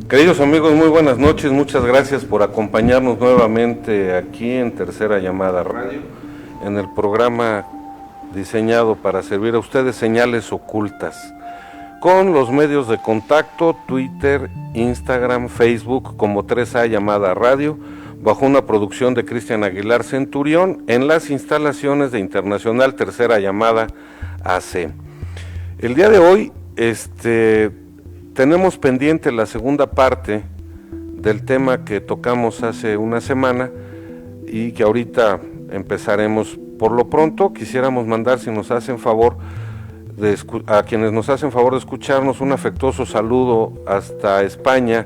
Queridos amigos, muy buenas noches, muchas gracias por acompañarnos nuevamente aquí en Tercera Llamada Radio, en el programa diseñado para servir a ustedes, Señales Ocultas, con los medios de contacto, Twitter, Instagram, Facebook, como 3A Llamada Radio, bajo una producción de Cristian Aguilar Centurión, en las instalaciones de Internacional Tercera Llamada AC. El día de hoy, tenemos pendiente la segunda parte del tema que tocamos hace una semana y que ahorita empezaremos. Por lo pronto quisiéramos mandar, si nos hacen favor, a quienes nos hacen favor de escucharnos, un afectuoso saludo hasta España,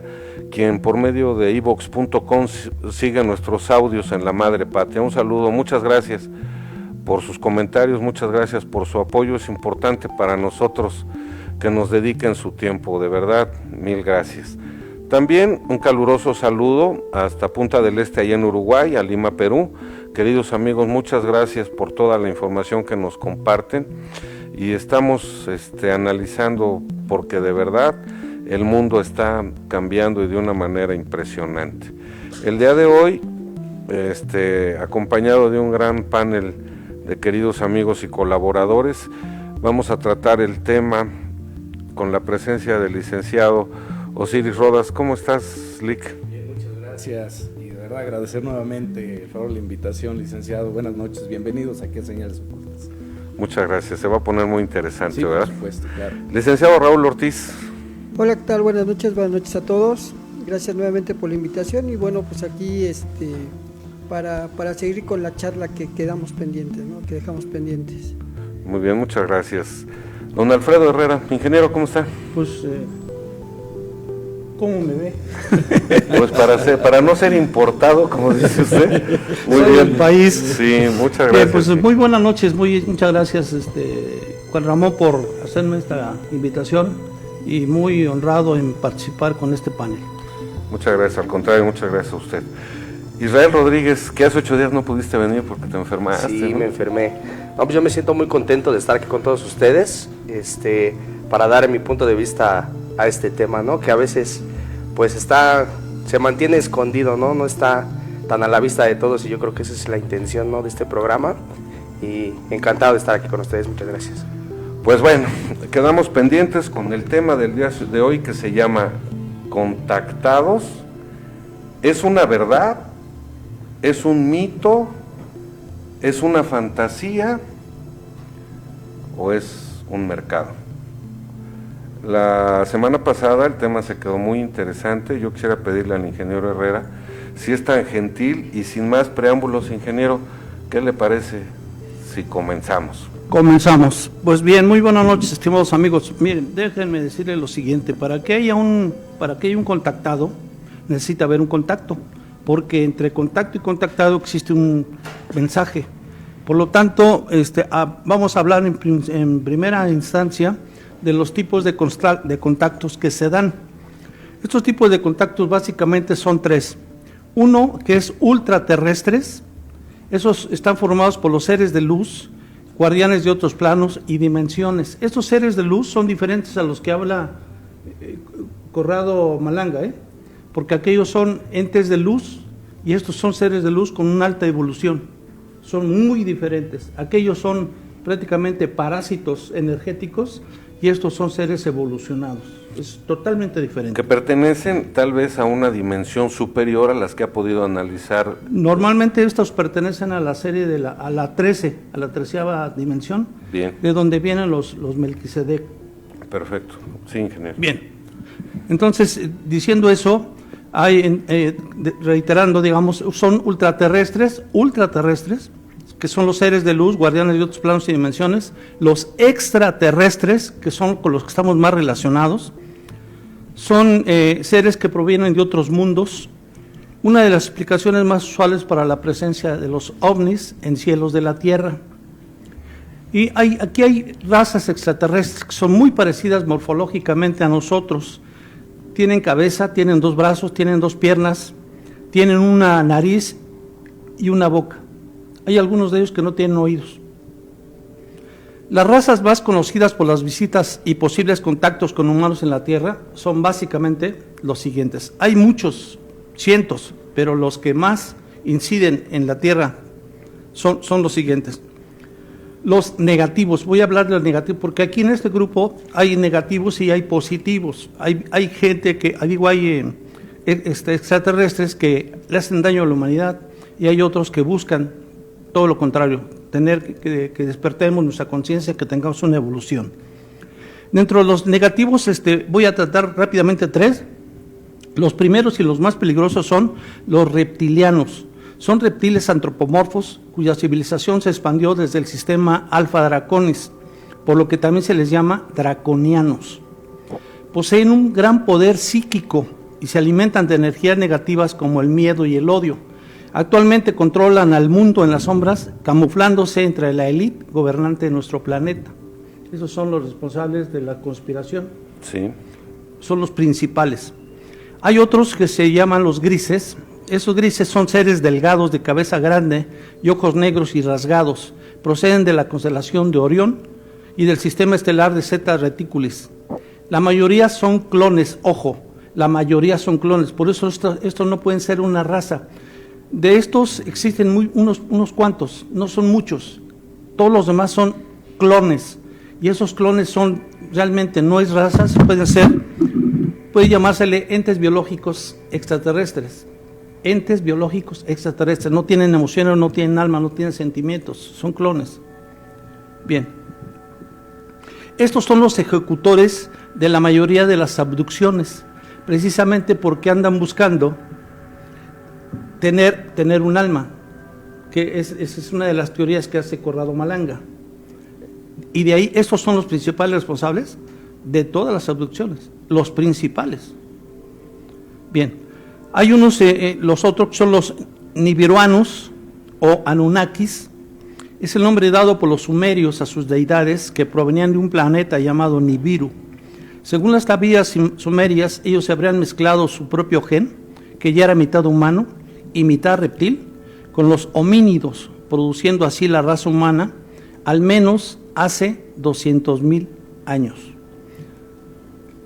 quien por medio de iVox.com sigue nuestros audios en la madre patria. Un saludo, muchas gracias por sus comentarios, muchas gracias por su apoyo, es importante para nosotros que nos dediquen su tiempo, de verdad, mil gracias. También un caluroso saludo hasta Punta del Este, allá en Uruguay, a Lima, Perú. Queridos amigos, muchas gracias por toda la información que nos comparten y estamos analizando, porque de verdad el mundo está cambiando y de una manera impresionante. El día de hoy, acompañado de un gran panel de queridos amigos y colaboradores, vamos a tratar el tema con la presencia del licenciado Osiris Rodas. ¿Cómo estás, Lic? Bien, muchas gracias, y de verdad agradecer nuevamente, por favor, la invitación, licenciado. Buenas noches, bienvenidos aquí a Señales Ocultas. Muchas gracias, se va a poner muy interesante, sí, ¿verdad? Por supuesto, claro. Licenciado Raúl Ortiz. Hola, ¿qué tal? Buenas noches a todos. Gracias nuevamente por la invitación y bueno, pues aquí para seguir con la charla que quedamos pendientes, ¿no? Que dejamos pendientes. Muy bien, muchas gracias. Don Alfredo Herrera, ingeniero, ¿cómo está? Pues, ¿cómo me ve? Pues para no ser importado, como dice usted. Muy bien. Del país. Sí, muchas gracias. Pues muy buenas noches, muchas gracias, Juan Ramón, por hacerme esta invitación y muy honrado en participar con este panel. Muchas gracias, al contrario, muchas gracias a usted. Israel Rodríguez, que hace 8 días no pudiste venir porque te enfermaste. Sí, ¿no? Me enfermé. No, pues yo me siento muy contento de estar aquí con todos ustedes, para dar mi punto de vista a este tema, ¿no? Que a veces, pues se mantiene escondido, ¿no? No está tan a la vista de todos y yo creo que esa es la intención, ¿no? De este programa y encantado de estar aquí con ustedes, muchas gracias. Pues bueno, quedamos pendientes con el tema del día de hoy que se llama Contactados. ¿Es una verdad? ¿Es un mito? ¿Es una fantasía? ¿O es un mercado? La semana pasada el tema se quedó muy interesante. Yo quisiera pedirle al ingeniero Herrera, si es tan gentil y sin más preámbulos, ingeniero, ¿qué le parece si comenzamos? Comenzamos. Pues bien, muy buenas noches, estimados amigos. Miren, déjenme decirles lo siguiente: para que haya un contactado, necesita haber un contacto, porque entre contacto y contactado existe un mensaje. Por lo tanto, vamos a hablar en primera instancia de los tipos de contactos que se dan. Estos tipos de contactos básicamente son 3. Uno, que es ultraterrestres. Esos están formados por los seres de luz, guardianes de otros planos y dimensiones. Estos seres de luz son diferentes a los que habla Corrado Malanga, porque aquellos son entes de luz y estos son seres de luz con una alta evolución. Son muy diferentes. Aquellos son prácticamente parásitos energéticos y estos son seres evolucionados. Es totalmente diferente. Que pertenecen tal vez a una dimensión superior a las que ha podido analizar. Normalmente estos pertenecen a la serie a la 13, a la 13ª dimensión. Bien. De donde vienen los Melquisedec. Perfecto. Sí, ingeniero. Bien. Entonces, diciendo eso, reiterando, digamos, son ultraterrestres, que son los seres de luz, guardianes de otros planos y dimensiones. Los extraterrestres, que son con los que estamos más relacionados, son seres que provienen de otros mundos. Una de las explicaciones más usuales para la presencia de los ovnis en cielos de la Tierra. Y aquí hay razas extraterrestres que son muy parecidas morfológicamente a nosotros. Tienen cabeza, tienen 2 brazos, tienen 2 piernas, tienen una nariz y una boca. Hay algunos de ellos que no tienen oídos. Las razas más conocidas por las visitas y posibles contactos con humanos en la Tierra son básicamente los siguientes. Hay muchos, cientos, pero los que más inciden en la Tierra son los siguientes. Los negativos, voy a hablar de los negativos, porque aquí en este grupo hay negativos y hay positivos. Hay gente que, hay extraterrestres que le hacen daño a la humanidad y hay otros que buscan todo lo contrario, tener que despertemos nuestra conciencia, que tengamos una evolución. Dentro de los negativos, voy a tratar rápidamente 3. Los primeros y los más peligrosos son los reptilianos. Son reptiles antropomorfos cuya civilización se expandió desde el sistema Alpha Draconis, por lo que también se les llama draconianos. Poseen un gran poder psíquico y se alimentan de energías negativas como el miedo y el odio. Actualmente controlan al mundo en las sombras, camuflándose entre la élite gobernante de nuestro planeta. Esos son los responsables de la conspiración. Sí. Son los principales. Hay otros que se llaman los grises. Esos grises son seres delgados de cabeza grande y ojos negros y rasgados. Proceden de la constelación de Orión y del sistema estelar de Zeta Reticulis. La mayoría son clones, ojo, la mayoría son clones. Por eso estos no pueden ser una raza. De estos existen unos cuantos, no son muchos. Todos los demás son clones. Y esos clones son, realmente no es razas, puede llamársele entes biológicos extraterrestres. Entes biológicos extraterrestres. No tienen emociones, no tienen alma, no tienen sentimientos. Son clones. Bien. Estos son los ejecutores de la mayoría de las abducciones. Precisamente porque andan buscando tener un alma, que esa es una de las teorías que hace Corrado Malanga. Y de ahí, estos son los principales responsables de todas las abducciones, los principales. Bien, hay unos, los otros son los nibiruanos o Anunnakis, es el nombre dado por los sumerios a sus deidades que provenían de un planeta llamado Nibiru. Según las tablillas sumerias, ellos se habrían mezclado su propio gen, que ya era mitad humano y mitad reptil, con los homínidos, produciendo así la raza humana, al menos hace 200,000 años.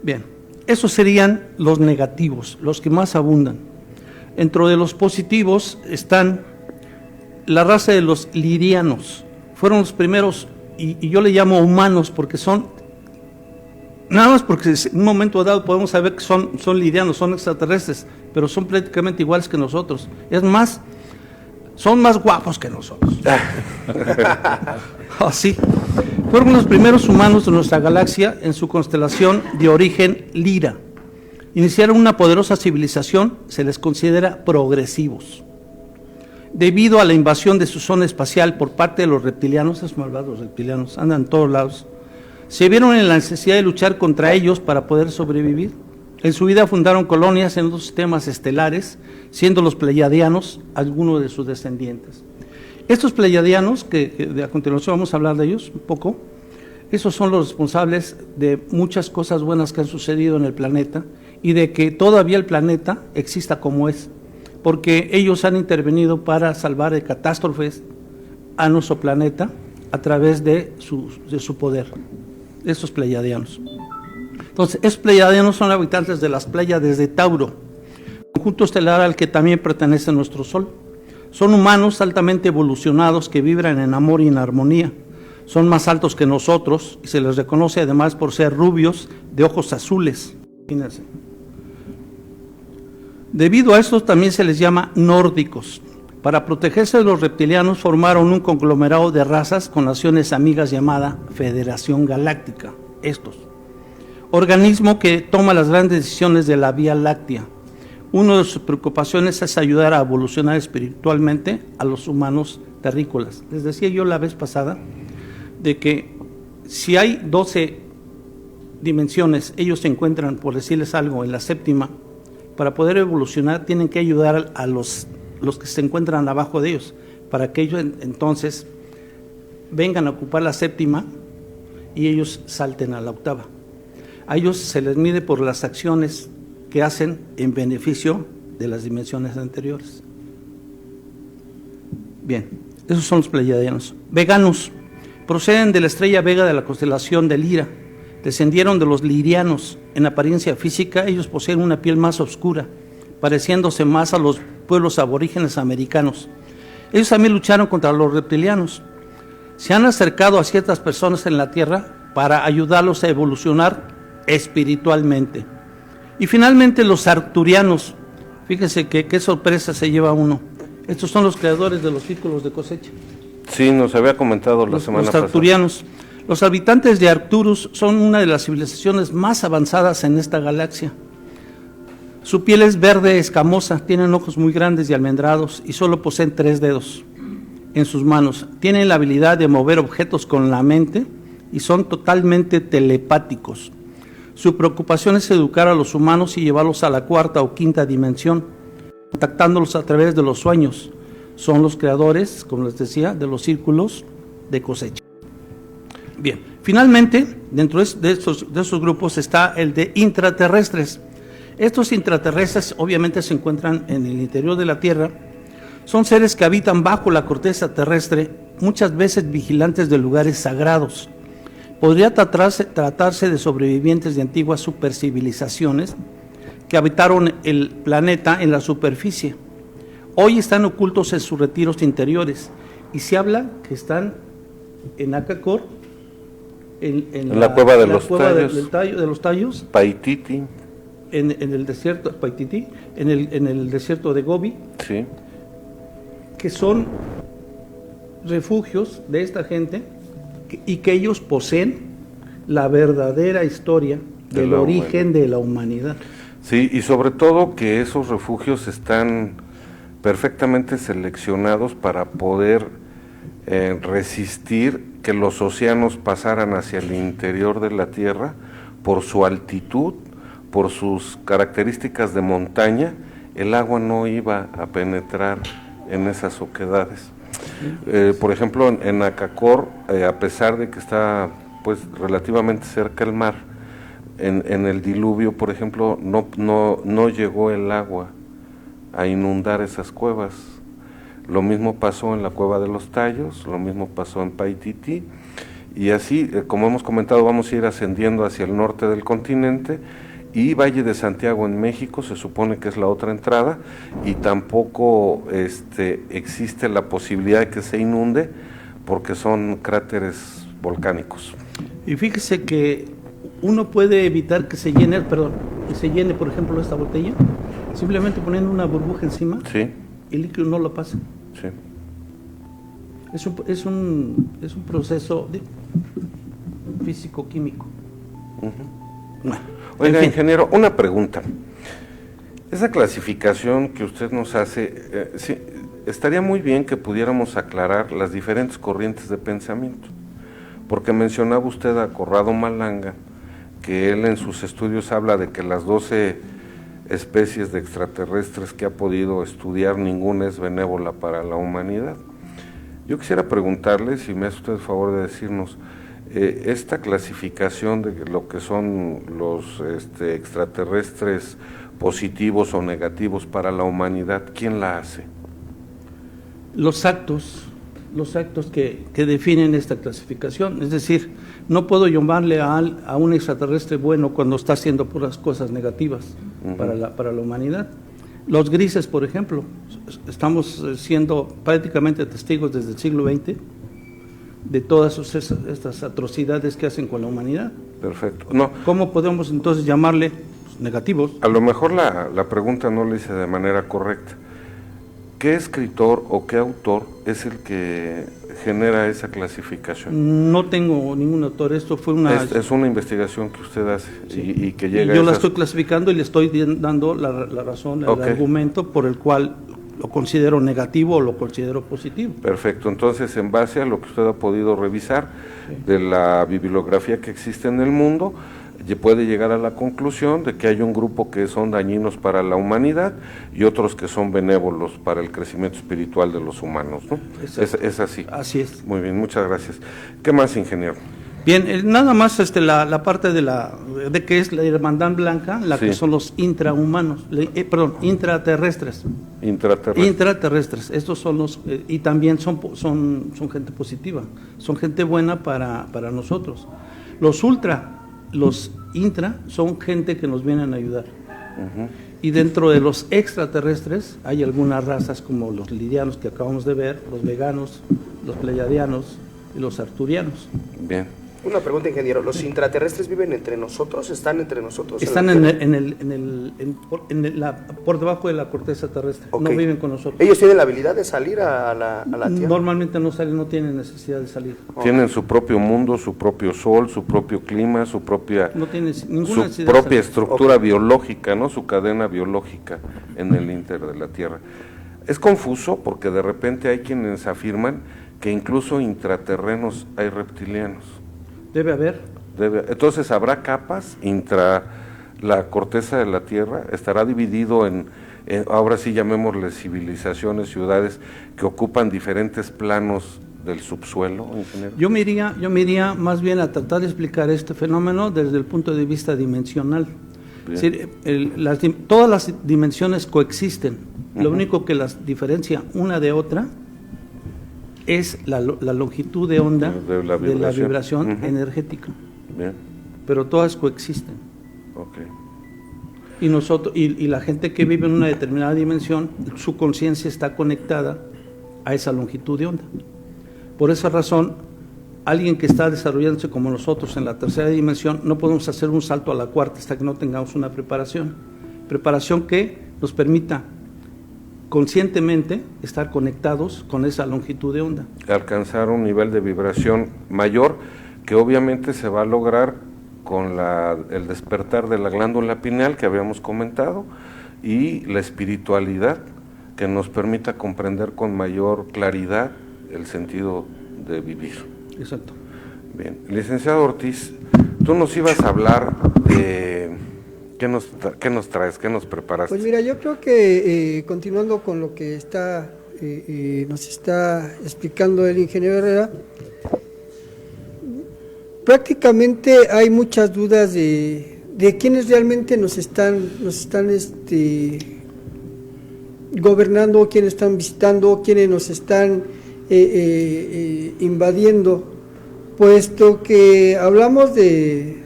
Bien, esos serían los negativos, los que más abundan. Dentro de los positivos están la raza de los lirianos. Fueron los primeros, y yo le llamo humanos porque son, nada más porque en un momento dado podemos saber que son lirianos, son extraterrestres, pero son prácticamente iguales que nosotros. Es más, son más guapos que nosotros. Así. Fueron los primeros humanos de nuestra galaxia en su constelación de origen Lira. Iniciaron una poderosa civilización, se les considera progresivos. Debido a la invasión de su zona espacial por parte de los reptilianos, esos malvados reptilianos andan en todos lados, se vieron en la necesidad de luchar contra ellos para poder sobrevivir. En su vida fundaron colonias en otros sistemas estelares, siendo los pleiadianos algunos de sus descendientes. Estos pleiadianos, que a continuación vamos a hablar de ellos un poco, esos son los responsables de muchas cosas buenas que han sucedido en el planeta y de que todavía el planeta exista como es, porque ellos han intervenido para salvar de catástrofes a nuestro planeta a través de su poder, estos pleiadianos. Entonces, estos pleiadianos son habitantes de las Pléyades de Tauro, conjunto estelar al que también pertenece nuestro Sol. Son humanos altamente evolucionados que vibran en amor y en armonía. Son más altos que nosotros y se les reconoce además por ser rubios de ojos azules. Fíjense. Debido a esto también se les llama nórdicos. Para protegerse de los reptilianos formaron un conglomerado de razas con naciones amigas llamada Federación Galáctica. Estos. Organismo que toma las grandes decisiones de la Vía Láctea. Una de sus preocupaciones es ayudar a evolucionar espiritualmente a los humanos terrícolas. Les decía yo la vez pasada de que si hay 12 dimensiones, ellos se encuentran, por decirles algo, en la séptima. Para poder evolucionar tienen que ayudar a los que se encuentran abajo de ellos, para que ellos entonces vengan a ocupar la séptima y ellos salten a la octava. A ellos se les mide por las acciones que hacen en beneficio de las dimensiones anteriores. Bien, esos son los pleiadianos. Veganos. Proceden de la estrella Vega de la constelación de Lira. Descendieron de los lirianos. En apariencia física, ellos poseen una piel más oscura, pareciéndose más a los pueblos aborígenes americanos. Ellos también lucharon contra los reptilianos. Se han acercado a ciertas personas en la Tierra para ayudarlos a evolucionar espiritualmente. Y finalmente los arcturianos. Fíjense qué sorpresa se lleva uno. Estos son los creadores de los círculos de cosecha. Sí, nos había comentado la semana pasada. Los arcturianos. Los habitantes de Arcturus son una de las civilizaciones más avanzadas en esta galaxia. Su piel es verde escamosa, tienen ojos muy grandes y almendrados y solo poseen 3 dedos en sus manos. Tienen la habilidad de mover objetos con la mente y son totalmente telepáticos. Su preocupación es educar a los humanos y llevarlos a la 4ª o 5ª dimensión, contactándolos a través de los sueños. Son los creadores, como les decía, de los círculos de cosecha. Bien, finalmente, dentro de estos grupos está el de intraterrestres. Estos intraterrestres obviamente se encuentran en el interior de la Tierra. Son seres que habitan bajo la corteza terrestre, muchas veces vigilantes de lugares sagrados. Podría tratarse de sobrevivientes de antiguas supercivilizaciones que habitaron el planeta en la superficie. Hoy están ocultos en sus retiros interiores y se habla que están en Acacor, en la cueva de los tallos, Paititi, en el desierto Paititi, en el desierto de Gobi, sí, que son refugios de esta gente y que ellos poseen la verdadera historia del origen de la humanidad. Sí, y sobre todo que esos refugios están perfectamente seleccionados para poder resistir que los océanos pasaran hacia el interior de la Tierra por su altitud, por sus características de montaña. El agua no iba a penetrar en esas oquedades. Por ejemplo, en Acacor, a pesar de que está pues relativamente cerca el mar, en el diluvio, por ejemplo, no llegó el agua a inundar esas cuevas. Lo mismo pasó en la cueva de los Tallos, lo mismo pasó en Paititi, y así, como hemos comentado, vamos a ir ascendiendo hacia el norte del continente, y Valle de Santiago en México se supone que es la otra entrada, y tampoco existe la posibilidad de que se inunde, porque son cráteres volcánicos. Y fíjese que uno puede evitar que se llene, por ejemplo, esta botella, simplemente poniendo una burbuja encima. Sí. El líquido no lo pasa. Sí. Es un proceso físico-químico. Uh-huh. Bueno, oiga, en fin. ingeniero, una pregunta. Esa clasificación que usted nos hace, sí, estaría muy bien que pudiéramos aclarar las diferentes corrientes de pensamiento, porque mencionaba usted a Corrado Malanga, que él en sus estudios habla de que las 12 especies de extraterrestres que ha podido estudiar, ninguna es benévola para la humanidad. Yo quisiera preguntarle, si me hace usted el favor de decirnos, esta clasificación de lo que son los extraterrestres positivos o negativos para la humanidad, ¿quién la hace? Los actos que definen esta clasificación, es decir, no puedo llamarle a un extraterrestre bueno cuando está haciendo puras cosas negativas para la humanidad. Los grises, por ejemplo, estamos siendo prácticamente testigos desde el siglo XX de todas estas atrocidades que hacen con la humanidad. Perfecto. No, ¿Cómo podemos entonces llamarle negativos? a lo mejor la pregunta no la hice de manera correcta. ¿Qué escritor o qué autor es el que genera esa clasificación? No tengo ningún autor, esto fue una... Es una investigación que usted hace, sí, y que llega yo a la esas... estoy clasificando y le estoy dando la razón, el argumento por el cual lo considero negativo o lo considero positivo. Perfecto, entonces en base a lo que usted ha podido revisar de la bibliografía que existe en el mundo, puede llegar a la conclusión de que hay un grupo que son dañinos para la humanidad y otros que son benévolos para el crecimiento espiritual de los humanos, ¿no? Es así. Así es. Muy bien, muchas gracias. ¿Qué más, ingeniero? Bien, nada más la parte de que es la hermandad blanca, la que son los intrahumanos, intraterrestres. Intraterrestres. Estos son los, y también son gente positiva, son gente buena para nosotros. Los intra, son gente que nos vienen a ayudar. Y dentro de los extraterrestres hay algunas razas como los lidianos que acabamos de ver, los veganos, los pleyadianos y los arturianos. Bien. Una pregunta, ingeniero. ¿Los intraterrestres viven entre nosotros? ¿Están entre nosotros? Están por debajo de la corteza terrestre. Okay. No viven con nosotros. ¿Ellos tienen la habilidad de salir a la Tierra? Normalmente no salen, no tienen necesidad de salir. Tienen su propio mundo, su propio sol, su propio clima, su propia, estructura biológica, ¿no? Su cadena biológica en el inter de la Tierra. Es confuso porque de repente hay quienes afirman que incluso intraterrenos hay reptilianos. Debe haber. Entonces habrá capas intra la corteza de la Tierra, estará dividido en ahora sí llamémosle civilizaciones, ciudades que ocupan diferentes planos del subsuelo, ingeniero. Yo me iría más bien a tratar de explicar este fenómeno desde el punto de vista dimensional. Es decir, todas las dimensiones coexisten. Lo único que las diferencia una de otra es la longitud de onda de la vibración energética. Bien. Pero todas coexisten. Okay. Y nosotros y la gente que vive en una determinada dimensión, su conciencia está conectada a esa longitud de onda. Por esa razón, alguien que está desarrollándose como nosotros en la tercera dimensión, no podemos hacer un salto a la cuarta hasta que no tengamos una preparación que nos permita conscientemente estar conectados con esa longitud de onda. Alcanzar un nivel de vibración mayor que obviamente se va a lograr con el despertar de la glándula pineal que habíamos comentado y la espiritualidad que nos permita comprender con mayor claridad el sentido de vivir. Exacto. Bien, licenciado Ortiz, tú nos ibas a hablar de ¿qué nos traes, qué nos preparaste? Pues mira, yo creo que continuando con lo que nos está explicando el ingeniero Herrera, prácticamente hay muchas dudas de quiénes realmente nos están gobernando, quiénes están visitando, quiénes nos están invadiendo, puesto que hablamos de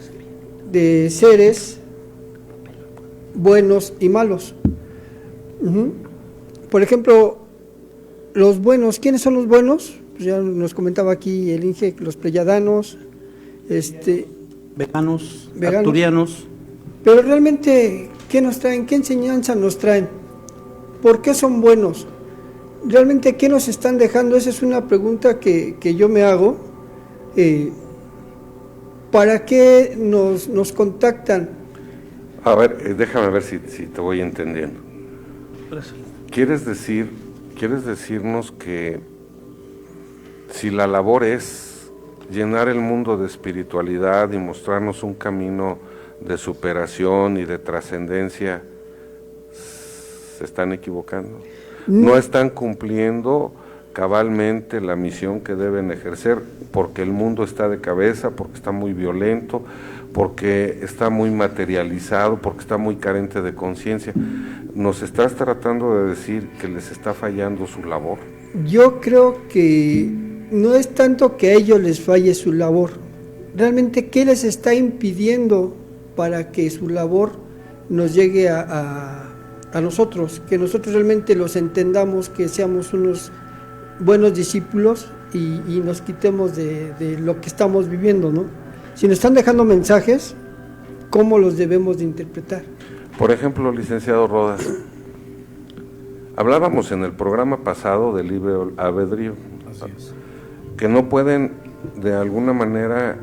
seres buenos y malos. Por ejemplo, los buenos, ¿quiénes son los buenos? Pues ya nos comentaba aquí el Inge, los pleyadanos, veganos, arturianos. Pero realmente, ¿qué nos traen? ¿Qué enseñanza nos traen? ¿Por qué son buenos? ¿Realmente qué nos están dejando? Esa es una pregunta que yo me hago. ¿Para qué nos contactan? A ver, déjame ver si te voy entendiendo. ¿Quieres decirnos que si la labor es llenar el mundo de espiritualidad y mostrarnos un camino de superación y de trascendencia, se están equivocando? No están cumpliendo cabalmente la misión que deben ejercer porque el mundo está de cabeza, porque está muy violento, porque está muy materializado, porque está muy carente de conciencia. ¿Nos estás tratando de decir que les está fallando su labor? Yo creo que no es tanto que a ellos les falle su labor. Realmente, ¿qué les está impidiendo para que su labor nos llegue a nosotros? Que nosotros realmente los entendamos, que seamos unos buenos discípulos y nos quitemos de lo que estamos viviendo, ¿no? Si nos están dejando mensajes, ¿cómo los debemos de interpretar? Por ejemplo, licenciado Rodas, hablábamos en el programa pasado del libre albedrío. Así es. Que no pueden de alguna manera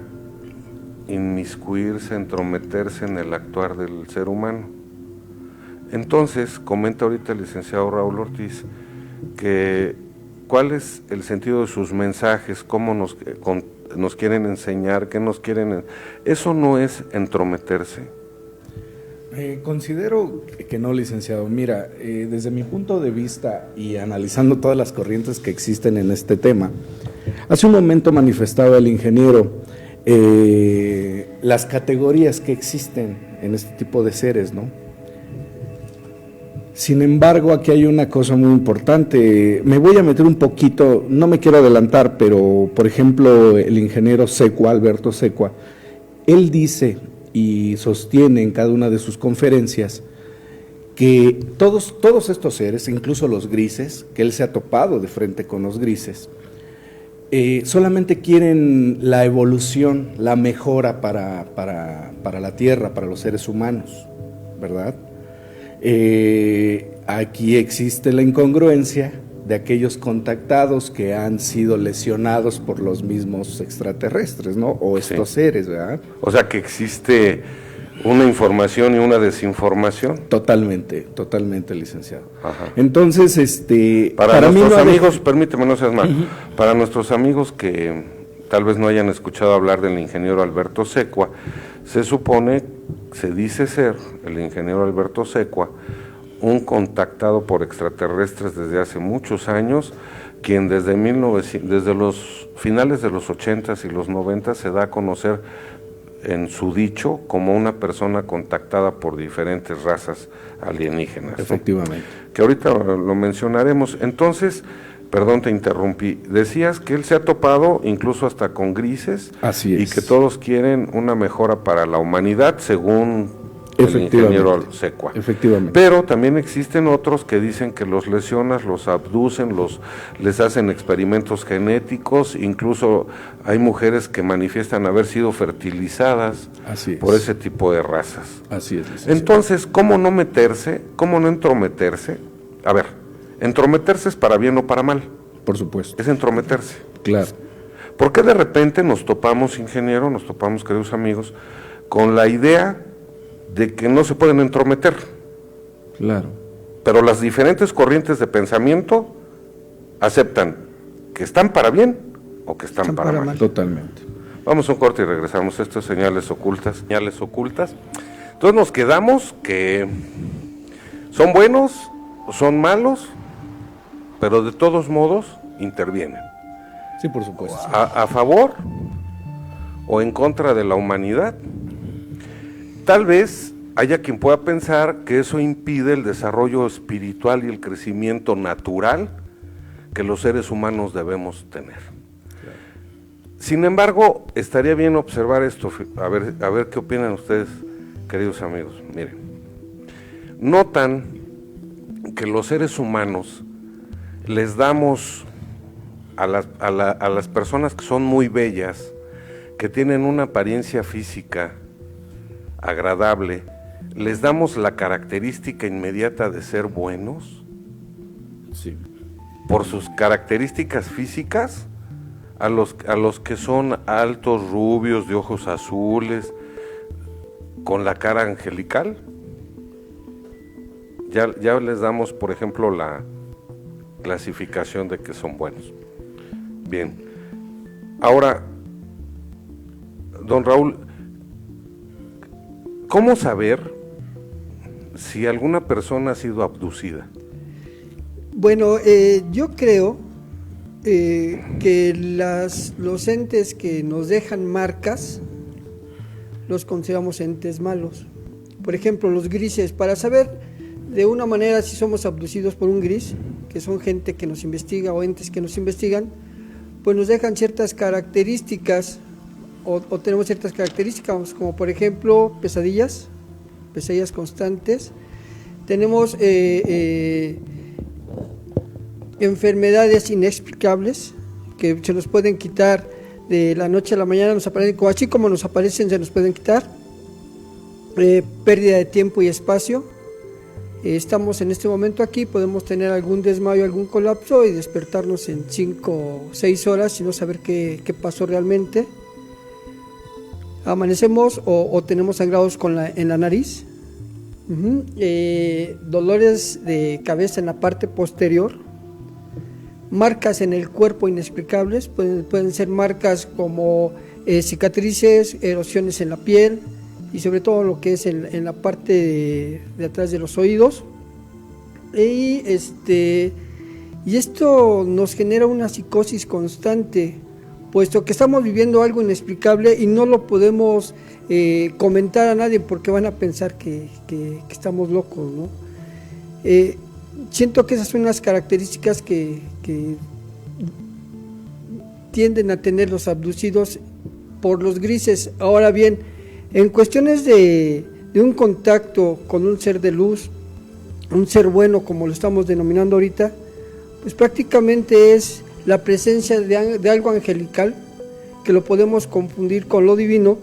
inmiscuirse, entrometerse en el actuar del ser humano. Entonces, comenta ahorita el licenciado Raúl Ortiz que cuál es el sentido de sus mensajes, cómo nos quieren enseñar, qué nos quieren... ¿Eso no es entrometerse? Considero que no, licenciado. Mira, desde mi punto de vista y analizando todas las corrientes que existen en este tema, hace un momento manifestaba el ingeniero las categorías que existen en este tipo de seres, ¿no? Sin embargo, aquí hay una cosa muy importante. Me voy a meter un poquito, no me quiero adelantar, pero por ejemplo, el ingeniero Secua, Alberto Secua, él dice y sostiene en cada una de sus conferencias que todos estos seres, incluso los grises, que él se ha topado de frente con los grises, solamente quieren la evolución, la mejora para la Tierra, para los seres humanos, ¿verdad? Aquí existe la incongruencia de aquellos contactados que han sido lesionados por los mismos extraterrestres, ¿no? O estos seres, ¿verdad? O sea que existe una información y una desinformación. Totalmente, licenciado. Ajá. Entonces, para nuestros mí amigos, permíteme, no seas mal, para nuestros amigos que tal vez no hayan escuchado hablar del ingeniero Alberto Secua, se dice ser el ingeniero Alberto Secua un contactado por extraterrestres desde hace muchos años, quien desde los finales de los 80s y los 90s se da a conocer en su dicho como una persona contactada por diferentes razas alienígenas. Efectivamente. ¿No? Que ahorita lo mencionaremos. Entonces, perdón, te interrumpí. Decías que él se ha topado incluso hasta con grises. Así es. Y que todos quieren una mejora para la humanidad, según el ingeniero Secua. Efectivamente. Pero también existen otros que dicen que los lesionan, los abducen, les hacen experimentos genéticos, incluso hay mujeres que manifiestan haber sido fertilizadas por ese tipo de razas. Así es. Entonces, ¿cómo no meterse? ¿Cómo no entrometerse? A ver, entrometerse es para bien o para mal. Por supuesto. Es entrometerse. Claro. ¿Por qué de repente nos topamos, ingeniero, queridos amigos, con la idea de que no se pueden entrometer? Claro. Pero las diferentes corrientes de pensamiento aceptan que están para bien o que están para mal. Totalmente. Vamos a un corte y regresamos. Esto es señales ocultas. Entonces nos quedamos que son buenos, son malos, pero de todos modos intervienen. Sí, por supuesto. A favor o en contra de la humanidad. Tal vez haya quien pueda pensar que eso impide el desarrollo espiritual y el crecimiento natural que los seres humanos debemos tener. Sin embargo, estaría bien observar esto, a ver qué opinan ustedes, queridos amigos. Miren, notan que los seres humanos les damos a las personas que son muy bellas, que tienen una apariencia física agradable, les damos la característica inmediata de ser buenos. Sí. Por sus características físicas, a los que son altos, rubios, de ojos azules, con la cara angelical, ya les damos, por ejemplo, la clasificación de que son buenos. Bien. Ahora, don Raúl, ¿cómo saber si alguna persona ha sido abducida? Bueno, yo creo que los entes que nos dejan marcas los consideramos entes malos. Por ejemplo, los grises, para saber de una manera si somos abducidos por un gris, que son gente que nos investiga o entes que nos investigan, pues nos dejan ciertas características o tenemos ciertas características, como por ejemplo pesadillas constantes. Tenemos enfermedades inexplicables que se nos pueden quitar de la noche a la mañana, así como nos aparecen, se nos pueden quitar. Pérdida de tiempo y espacio. Estamos en este momento aquí, podemos tener algún desmayo, algún colapso y despertarnos en 5 o 6 horas y no saber qué pasó realmente. Amanecemos o tenemos sangrados en la nariz. Dolores de cabeza en la parte posterior. Marcas en el cuerpo inexplicables, pueden ser marcas como cicatrices, erosiones en la piel y sobre todo lo que es en la parte de atrás de los oídos. Y esto nos genera una psicosis constante, puesto que estamos viviendo algo inexplicable y no lo podemos comentar a nadie porque van a pensar que estamos locos, ¿no? Siento que esas son unas características que tienden a tener los abducidos por los grises. Ahora bien, en cuestiones de un contacto con un ser de luz, un ser bueno como lo estamos denominando ahorita, pues prácticamente es la presencia de algo angelical, que lo podemos confundir con lo divino,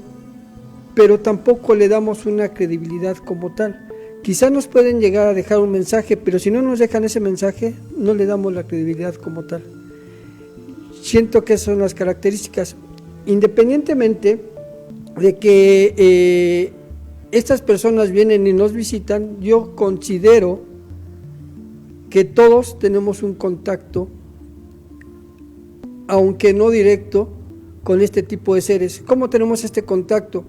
pero tampoco le damos una credibilidad como tal. Quizá nos pueden llegar a dejar un mensaje, pero si no nos dejan ese mensaje, no le damos la credibilidad como tal. Siento que esas son las características. Independientemente de que estas personas vienen y nos visitan, yo considero que todos tenemos un contacto, aunque no directo, con este tipo de seres. ¿Cómo tenemos este contacto?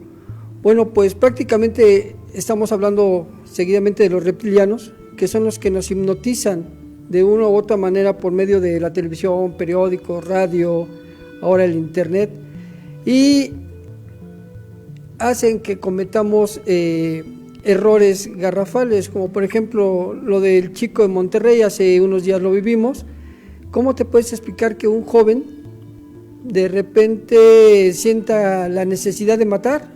Bueno, pues prácticamente estamos hablando seguidamente de los reptilianos, que son los que nos hipnotizan de una u otra manera por medio de la televisión, periódicos, radio, ahora el internet, y hacen que cometamos errores garrafales, como por ejemplo lo del chico de Monterrey, hace unos días lo vivimos. ¿Cómo te puedes explicar que un joven de repente sienta la necesidad de matar?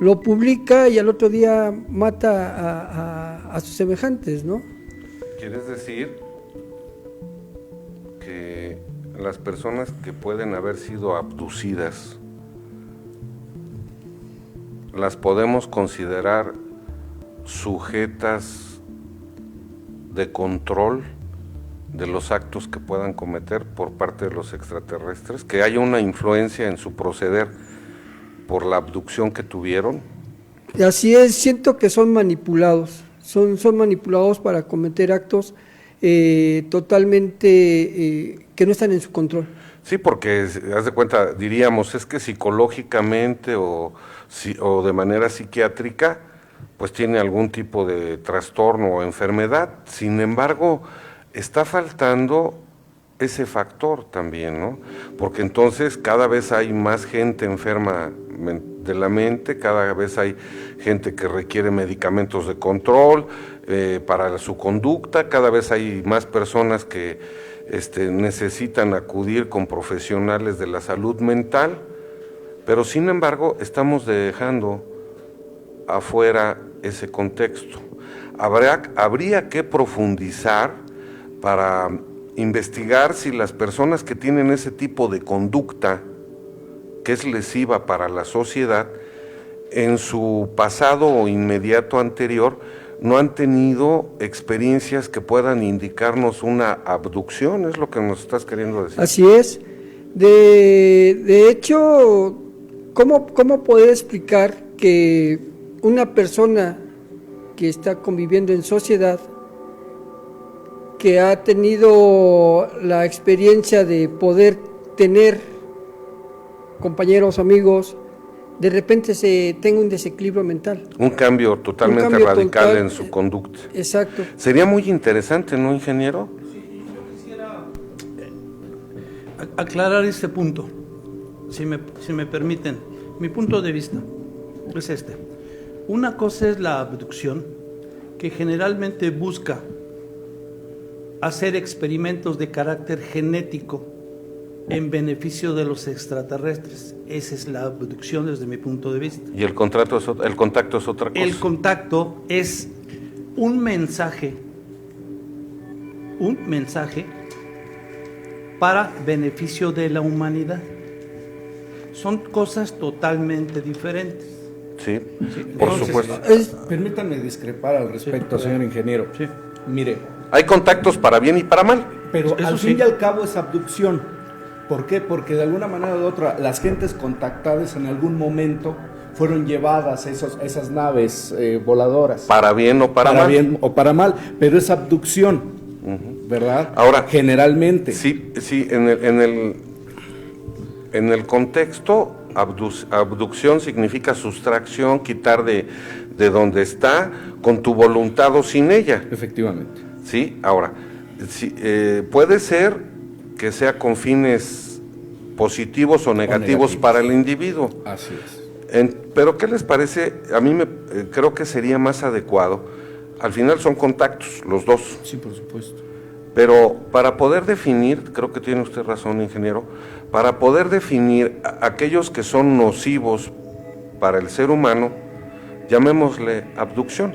Lo publica y al otro día mata a sus semejantes, ¿no? ¿Quieres decir que las personas que pueden haber sido abducidas las podemos considerar sujetas de control de los actos que puedan cometer por parte de los extraterrestres? ¿Que haya una influencia en su proceder por la abducción que tuvieron? Así es, siento que son manipulados, son manipulados para cometer actos totalmente que no están en su control. Sí, porque haz de cuenta, diríamos, es que psicológicamente o de manera psiquiátrica, pues tiene algún tipo de trastorno o enfermedad. Sin embargo, está faltando ese factor también, ¿no? Porque entonces cada vez hay más gente enferma de la mente, cada vez hay gente que requiere medicamentos de control para su conducta, cada vez hay más personas que necesitan acudir con profesionales de la salud mental, pero sin embargo estamos dejando afuera ese contexto. Habría que profundizar para investigar si las personas que tienen ese tipo de conducta que es lesiva para la sociedad, en su pasado o inmediato anterior, no han tenido experiencias que puedan indicarnos una abducción, es lo que nos estás queriendo decir. Así es. De hecho, ¿cómo poder explicar que una persona que está conviviendo en sociedad, que ha tenido la experiencia de poder tener compañeros, amigos, de repente se tenga un desequilibrio mental? Un cambio totalmente radical en su conducta. Exacto. Sería muy interesante, ¿no, ingeniero? Sí, yo quisiera aclarar este punto, si me permiten. Mi punto de vista es este. Una cosa es la abducción, que generalmente busca hacer experimentos de carácter genético en beneficio de los extraterrestres. Esa es la abducción desde mi punto de vista. Y el contacto es otra cosa. El contacto es un mensaje para beneficio de la humanidad. Son cosas totalmente diferentes. Sí, por supuesto. Permítanme discrepar al respecto, Sí, señor ingeniero. Sí. Mire, Hay contactos para bien y para mal. pero Eso al sí. fin y al cabo es abducción. ¿Por qué? Porque de alguna manera u otra las gentes contactadas en algún momento fueron llevadas a esas naves voladoras. Para bien o para mal. bien o para mal, pero es abducción, ¿verdad? Ahora, generalmente. Sí, en el contexto, abducción significa sustracción, quitar de donde está, con tu voluntad o sin ella. Efectivamente. Sí, ahora, puede ser que sea con fines positivos o negativos para el individuo. Así es. Pero ¿qué les parece? A mí creo que sería más adecuado. Al final son contactos, los dos. Sí, por supuesto. Pero para poder definir, creo que tiene usted razón, ingeniero, para poder definir aquellos que son nocivos para el ser humano, llamémosle abducción.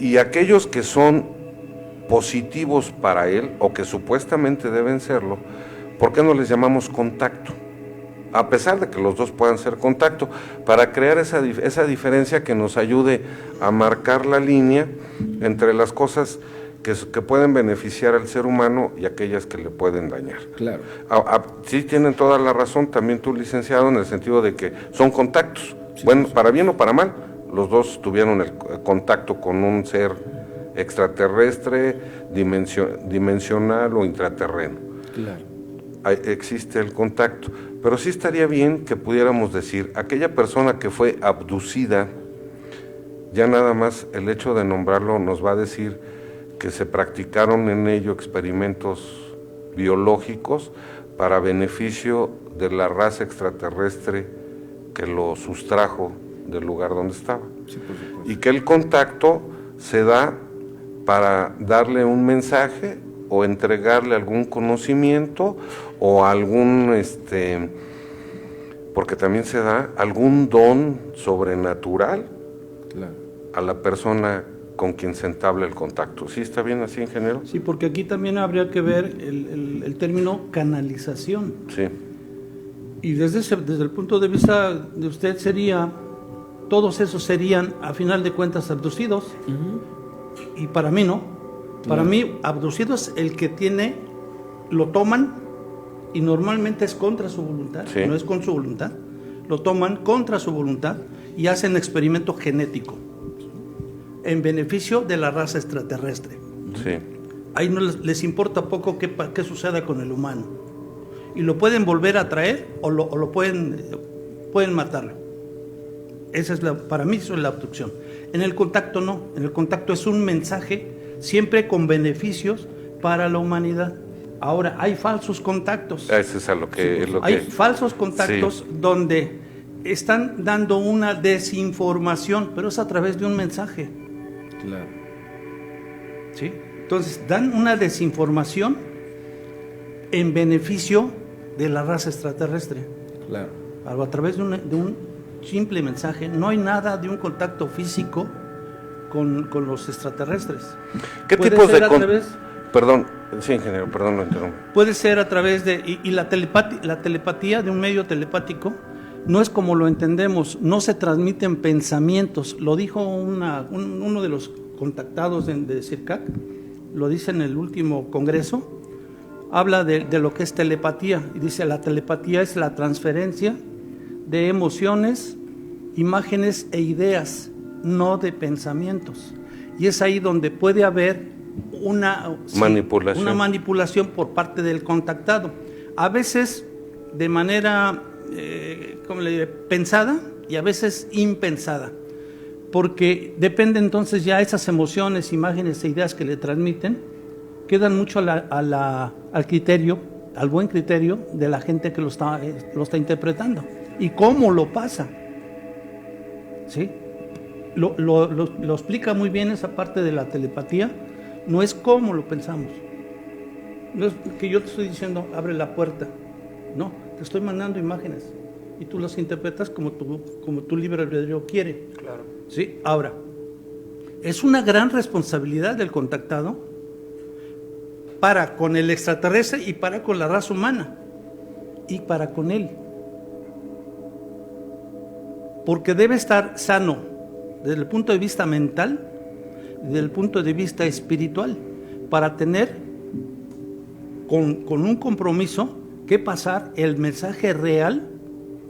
Y aquellos que son positivos para él, o que supuestamente deben serlo, ¿por qué no les llamamos contacto? A pesar de que los dos puedan ser contacto, para crear esa diferencia que nos ayude a marcar la línea entre las cosas que pueden beneficiar al ser humano y aquellas que le pueden dañar. Claro. Sí, tienen toda la razón, también tú, licenciado, en el sentido de que son contactos. Sí, bueno, para bien o para mal, los dos tuvieron el contacto con un ser extraterrestre, dimensional o intraterreno. Claro. Existe el contacto, pero sí estaría bien que pudiéramos decir, aquella persona que fue abducida, ya nada más el hecho de nombrarlo nos va a decir que se practicaron en ello experimentos biológicos para beneficio de la raza extraterrestre que lo sustrajo del lugar donde estaba. Sí, por supuesto. Y que el contacto se da para darle un mensaje o entregarle algún conocimiento o algún, porque también se da algún don sobrenatural, claro, a la persona con quien se entabla el contacto. ¿Sí está bien así, ingeniero? Sí, porque aquí también habría que ver el término canalización. Sí. Y desde el punto de vista de usted todos esos serían, a final de cuentas, abducidos. Y para mí no. Para mí, abducido es el que lo toman y normalmente es contra su voluntad, sí, no es con su voluntad, lo toman contra su voluntad y hacen experimento genético en beneficio de la raza extraterrestre. Sí. Ahí no les importa poco qué suceda con el humano. Y lo pueden volver a traer o lo pueden matarlo. Para mí eso es la abducción. En el contacto no, en el contacto es un mensaje siempre con beneficios para la humanidad. Ahora, hay falsos contactos. Eso es hay falsos contactos, sí, donde están dando una desinformación, pero es a través de un mensaje. Claro. ¿Sí? Entonces, dan una desinformación en beneficio de la raza extraterrestre. Claro. A través de un simple mensaje. No hay nada de un contacto físico con los extraterrestres. ¿Qué tipos de Perdón, sí, ingeniero, perdón, lo interrumpo. Puede ser a través de... Y la telepatía de un medio telepático no es como lo entendemos, no se transmiten pensamientos. Lo dijo uno de los contactados de CIRCAC, lo dice en el último congreso, habla de lo que es telepatía, y dice: la telepatía es la transferencia de emociones, imágenes e ideas, no de pensamientos. Y es ahí donde puede haber una manipulación por parte del contactado, a veces de manera pensada y a veces impensada, porque depende entonces ya esas emociones, imágenes e ideas que le transmiten, quedan mucho al criterio, al buen criterio de la gente que lo está interpretando y cómo lo pasa, ¿sí? Lo explica muy bien esa parte de la telepatía. No es como lo pensamos. No es que yo te estoy diciendo, abre la puerta. No, te estoy mandando imágenes y tú las interpretas como tu libre albedrío quiere. Claro. ¿Sí? Ahora, es una gran responsabilidad del contactado para con el extraterrestre y para con la raza humana y para con él. Porque debe estar sano desde el punto de vista mental, desde el punto de vista espiritual, para tener con un compromiso que pasar el mensaje real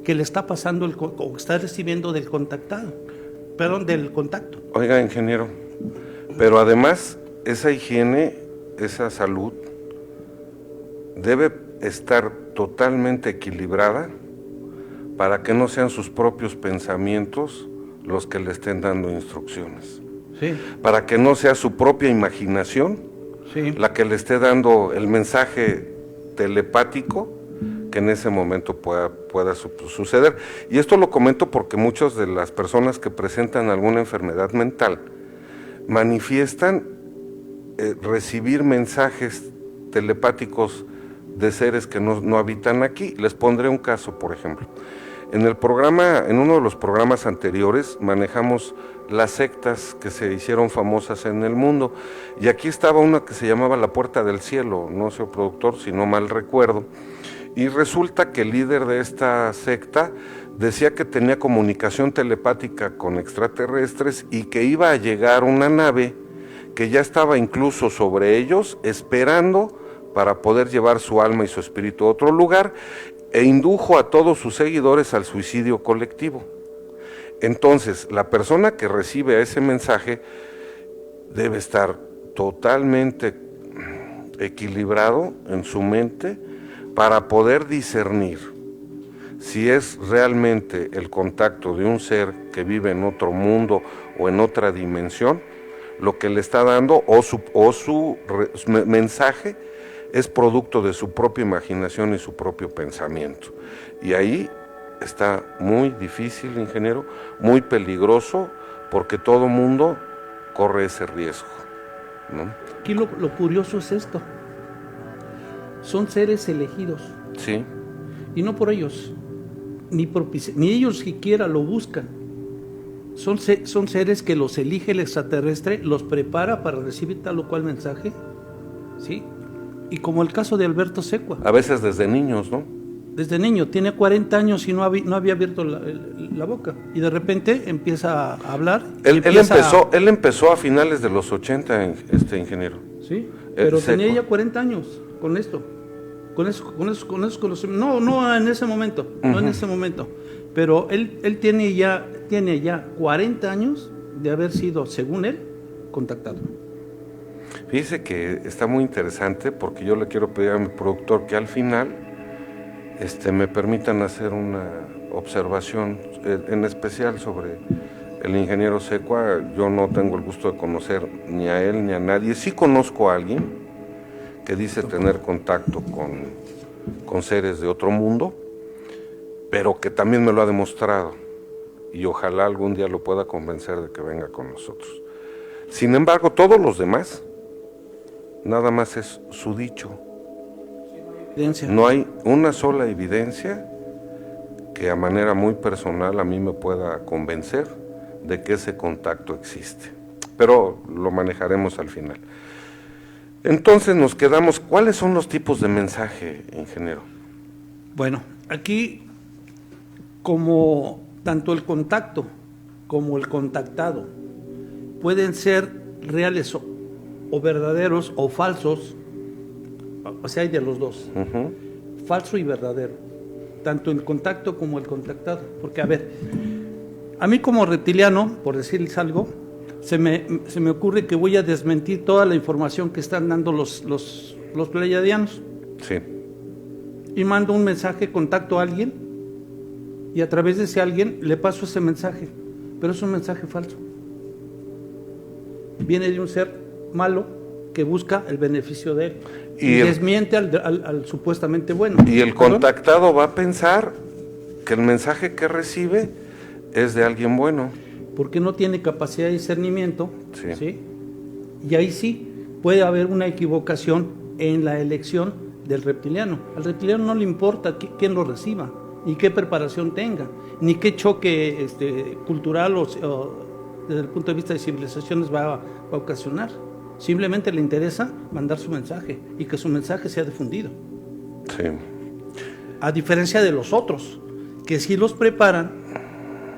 que le está pasando o que está recibiendo del contactado, del contacto. Oiga, ingeniero, pero además esa higiene, esa salud debe estar totalmente equilibrada para que no sean sus propios pensamientos los que le estén dando instrucciones. Sí. Para que no sea su propia imaginación, sí, la que le esté dando el mensaje telepático que en ese momento pueda suceder. Y esto lo comento porque muchas de las personas que presentan alguna enfermedad mental manifiestan recibir mensajes telepáticos de seres que no habitan aquí. Les pondré un caso, por ejemplo. En uno de los programas anteriores manejamos las sectas que se hicieron famosas en el mundo, y aquí estaba una que se llamaba La Puerta del Cielo, no soy productor, si no mal recuerdo, y resulta que el líder de esta secta decía que tenía comunicación telepática con extraterrestres y que iba a llegar una nave que ya estaba incluso sobre ellos, esperando para poder llevar su alma y su espíritu a otro lugar, e indujo a todos sus seguidores al suicidio colectivo. Entonces, la persona que recibe ese mensaje debe estar totalmente equilibrado en su mente para poder discernir si es realmente el contacto de un ser que vive en otro mundo o en otra dimensión lo que le está dando, o su mensaje es producto de su propia imaginación y su propio pensamiento. Y ahí está muy difícil, ingeniero, muy peligroso, porque todo mundo corre ese riesgo, ¿no? Aquí lo curioso es esto. Son seres elegidos. Sí. Y no por ellos, ni ellos siquiera lo buscan. Son seres que los elige el extraterrestre, los prepara para recibir tal o cual mensaje, ¿sí? Y como el caso de Alberto Secua. A veces desde niños, ¿no? Desde niño, tiene 40 años y no había abierto la boca. Y de repente empieza a hablar. Él empezó a finales de los 80, ingeniero. Sí, pero tenía ya 40 años con esto. Con esos conocimientos. No en ese momento, no en ese momento. Pero él tiene ya 40 años de haber sido, según él, contactado. Fíjese que está muy interesante, porque yo le quiero pedir a mi productor que al final me permitan hacer una observación en especial sobre el ingeniero Secua. Yo no tengo el gusto de conocer ni a él ni a nadie. Sí conozco a alguien que dice tener contacto con seres de otro mundo, pero que también me lo ha demostrado, y ojalá algún día lo pueda convencer de que venga con nosotros. Sin embargo, todos los demás, nada más es su dicho. No hay una sola evidencia que a manera muy personal a mí me pueda convencer de que ese contacto existe, pero lo manejaremos al final. Entonces nos quedamos, ¿cuáles son los tipos de mensaje, ingeniero? Bueno, aquí, como tanto el contacto como el contactado pueden ser reales o verdaderos o falsos, o sea, hay de los dos, falso y verdadero, tanto el contacto como el contactado. Porque, a ver, a mí como reptiliano, por decirles algo, se me ocurre que voy a desmentir toda la información que están dando los pleiadianos. Sí. Y mando un mensaje, contacto a alguien, y a través de ese alguien le paso ese mensaje, pero es un mensaje falso. Viene de un ser malo que busca el beneficio de él y desmiente al supuestamente bueno. Y el contactado va a pensar que el mensaje que recibe es de alguien bueno, porque no tiene capacidad de discernimiento. Sí. ¿Sí? Y ahí sí puede haber una equivocación en la elección del reptiliano. Al reptiliano no le importa quién lo reciba, ni qué preparación tenga, ni qué choque cultural o desde el punto de vista de civilizaciones va a ocasionar. Simplemente le interesa mandar su mensaje y que su mensaje sea difundido. Sí. A diferencia de los otros, que sí los preparan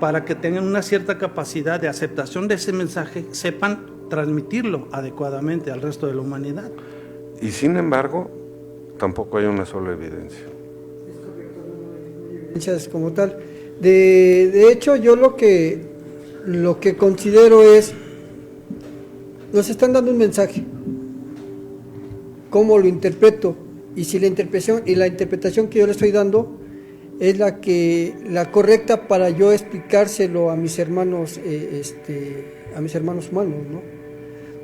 para que tengan una cierta capacidad de aceptación de ese mensaje, sepan transmitirlo adecuadamente al resto de la humanidad. Y sin embargo, tampoco hay una sola evidencia. Como tal. De hecho, yo lo que considero es, nos están dando un mensaje. ¿Cómo lo interpreto? Y si la interpretación que yo le estoy dando es la correcta para yo explicárselo a mis hermanos, humanos, ¿no?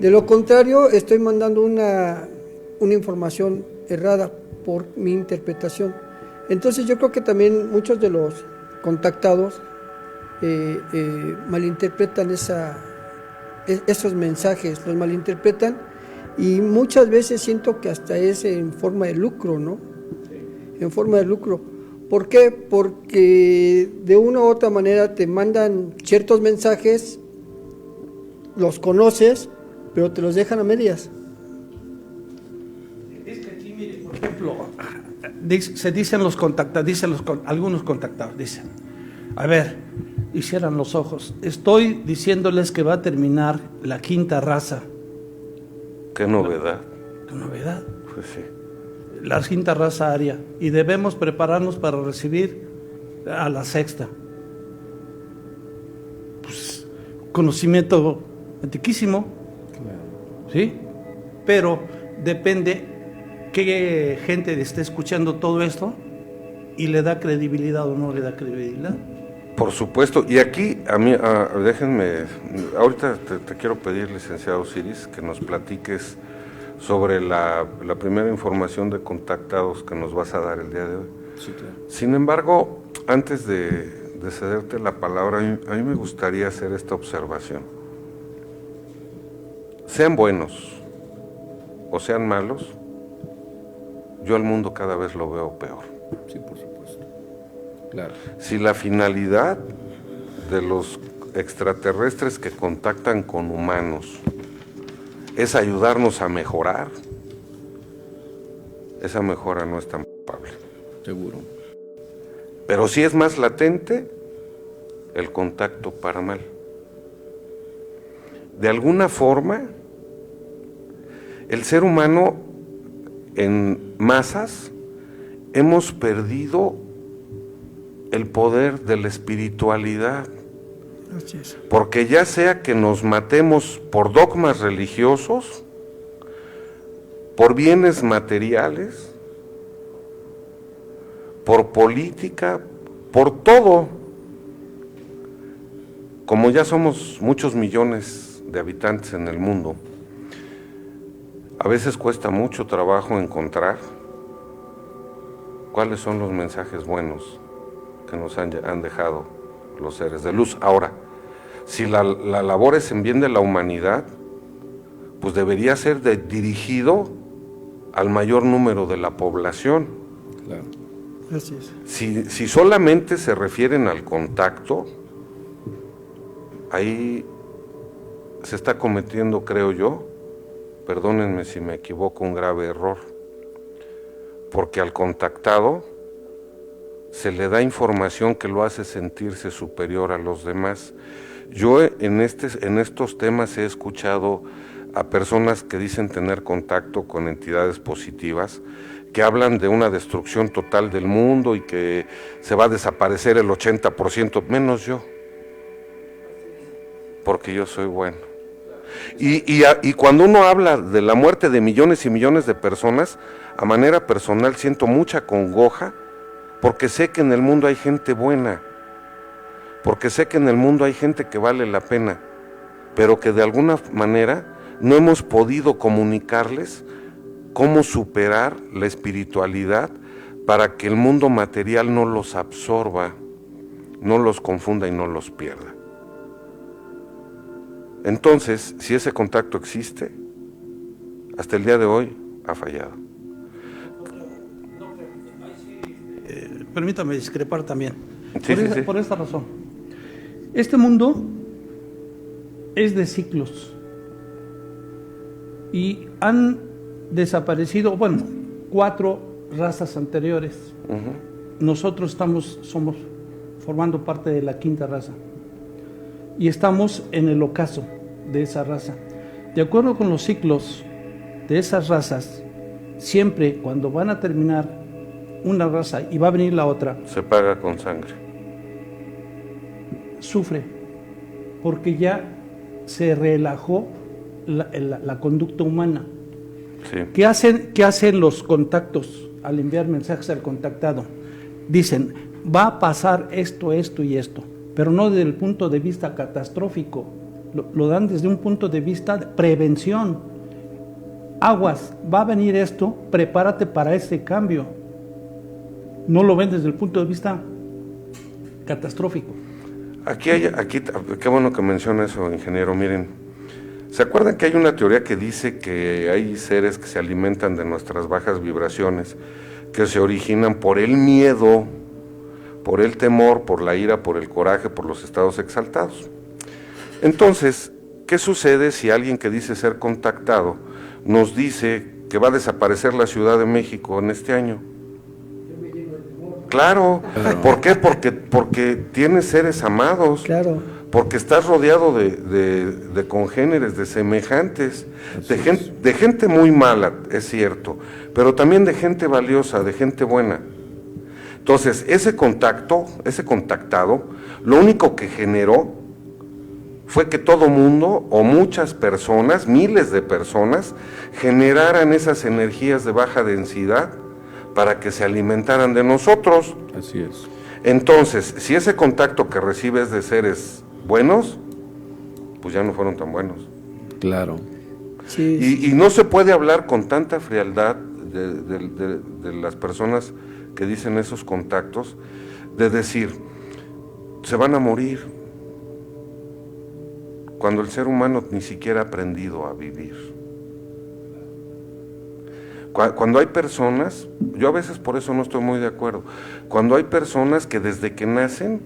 De lo contrario, estoy mandando una información errada por mi interpretación. Entonces yo creo que también muchos de los contactados malinterpretan esos mensajes, los malinterpretan, y muchas veces siento que hasta es en forma de lucro, ¿no? En forma de lucro. ¿Por qué? Porque de una u otra manera te mandan ciertos mensajes, los conoces, pero te los dejan a medias. Es que aquí, mire, por ejemplo, se dicen algunos contactados, dicen, a ver, y cierran los ojos, estoy diciéndoles que va a terminar la quinta raza. Qué novedad. ¿Qué novedad? Pues sí. La quinta raza aria, y debemos prepararnos para recibir a la sexta. Pues, conocimiento antiquísimo, ¿sí? Pero depende qué gente esté escuchando todo esto y le da credibilidad o no le da credibilidad. Por supuesto, y aquí a mí, déjenme, ahorita te quiero pedir, licenciado Osiris, que nos platiques sobre la primera información de contactados que nos vas a dar el día de hoy. Sí, claro. Sin embargo, antes de cederte la palabra, a mí me gustaría hacer esta observación. Sean buenos o sean malos, yo al mundo cada vez lo veo peor. Sí, por supuesto. Claro. Si la finalidad de los extraterrestres que contactan con humanos es ayudarnos a mejorar, esa mejora no es tan palpable. Seguro. Pero sí es más latente el contacto para mal. De alguna forma, el ser humano en masas hemos perdido el poder de la espiritualidad. Así es. Porque ya sea que nos matemos por dogmas religiosos, por bienes materiales, por política, por todo, como ya somos muchos millones de habitantes en el mundo, a veces cuesta mucho trabajo encontrar cuáles son los mensajes buenos que nos han dejado los seres de luz. Ahora, si la labor es en bien de la humanidad, pues debería ser dirigido al mayor número de la población. Claro. Así es. Si solamente se refieren al contacto, ahí se está cometiendo, creo yo, perdónenme si me equivoco, un grave error, porque al contactado se le da información que lo hace sentirse superior a los demás. Yo en estos temas he escuchado a personas que dicen tener contacto con entidades positivas, que hablan de una destrucción total del mundo y que se va a desaparecer el 80%, menos yo, porque yo soy bueno. Y cuando uno habla de la muerte de millones y millones de personas, a manera personal siento mucha congoja, porque sé que en el mundo hay gente buena, porque sé que en el mundo hay gente que vale la pena, pero que de alguna manera no hemos podido comunicarles cómo superar la espiritualidad para que el mundo material no los absorba, no los confunda y no los pierda. Entonces, si ese contacto existe, hasta el día de hoy ha fallado. Permítame discrepar también. Sí, sí. Por esta razón. Este mundo es de ciclos. Y han desaparecido, 4 razas anteriores. Uh-huh. Nosotros somos formando parte de la quinta raza. Y estamos en el ocaso de esa raza. De acuerdo con los ciclos de esas razas, siempre cuando van a terminar una raza y va a venir la otra, se paga con sangre. Sufre, porque ya se relajó la conducta humana. Sí. ¿Qué hacen los contactos al enviar mensajes al contactado? Dicen, va a pasar esto, esto y esto, pero no desde el punto de vista catastrófico, lo dan desde un punto de vista de prevención. Aguas, va a venir esto, prepárate para ese cambio. no lo ven desde el punto de vista catastrófico. Aquí, qué bueno que menciona eso, ingeniero. Miren, ¿se acuerdan que hay una teoría que dice que hay seres que se alimentan de nuestras bajas vibraciones, que se originan por el miedo, por el temor, por la ira, por el coraje, por los estados exaltados? Entonces, ¿qué sucede si alguien que dice ser contactado nos dice que va a desaparecer la Ciudad de México en este año? Claro, ¿por qué? Porque tienes seres amados, Claro. porque estás rodeado de congéneres, de semejantes, de gente muy mala, es cierto, pero también de gente valiosa, de gente buena. Entonces, ese contactado, lo único que generó fue que todo mundo, o muchas personas, miles de personas, generaran esas energías de baja densidad para que se alimentaran de nosotros. Así es. Entonces, si ese contacto que recibes de seres buenos, pues ya no fueron tan buenos. Claro. Sí, Y no se puede hablar con tanta frialdad de las personas que dicen esos contactos, de decir, se van a morir, cuando el ser humano ni siquiera ha aprendido a vivir. Cuando hay personas, yo a veces por eso no estoy muy de acuerdo, cuando hay personas que desde que nacen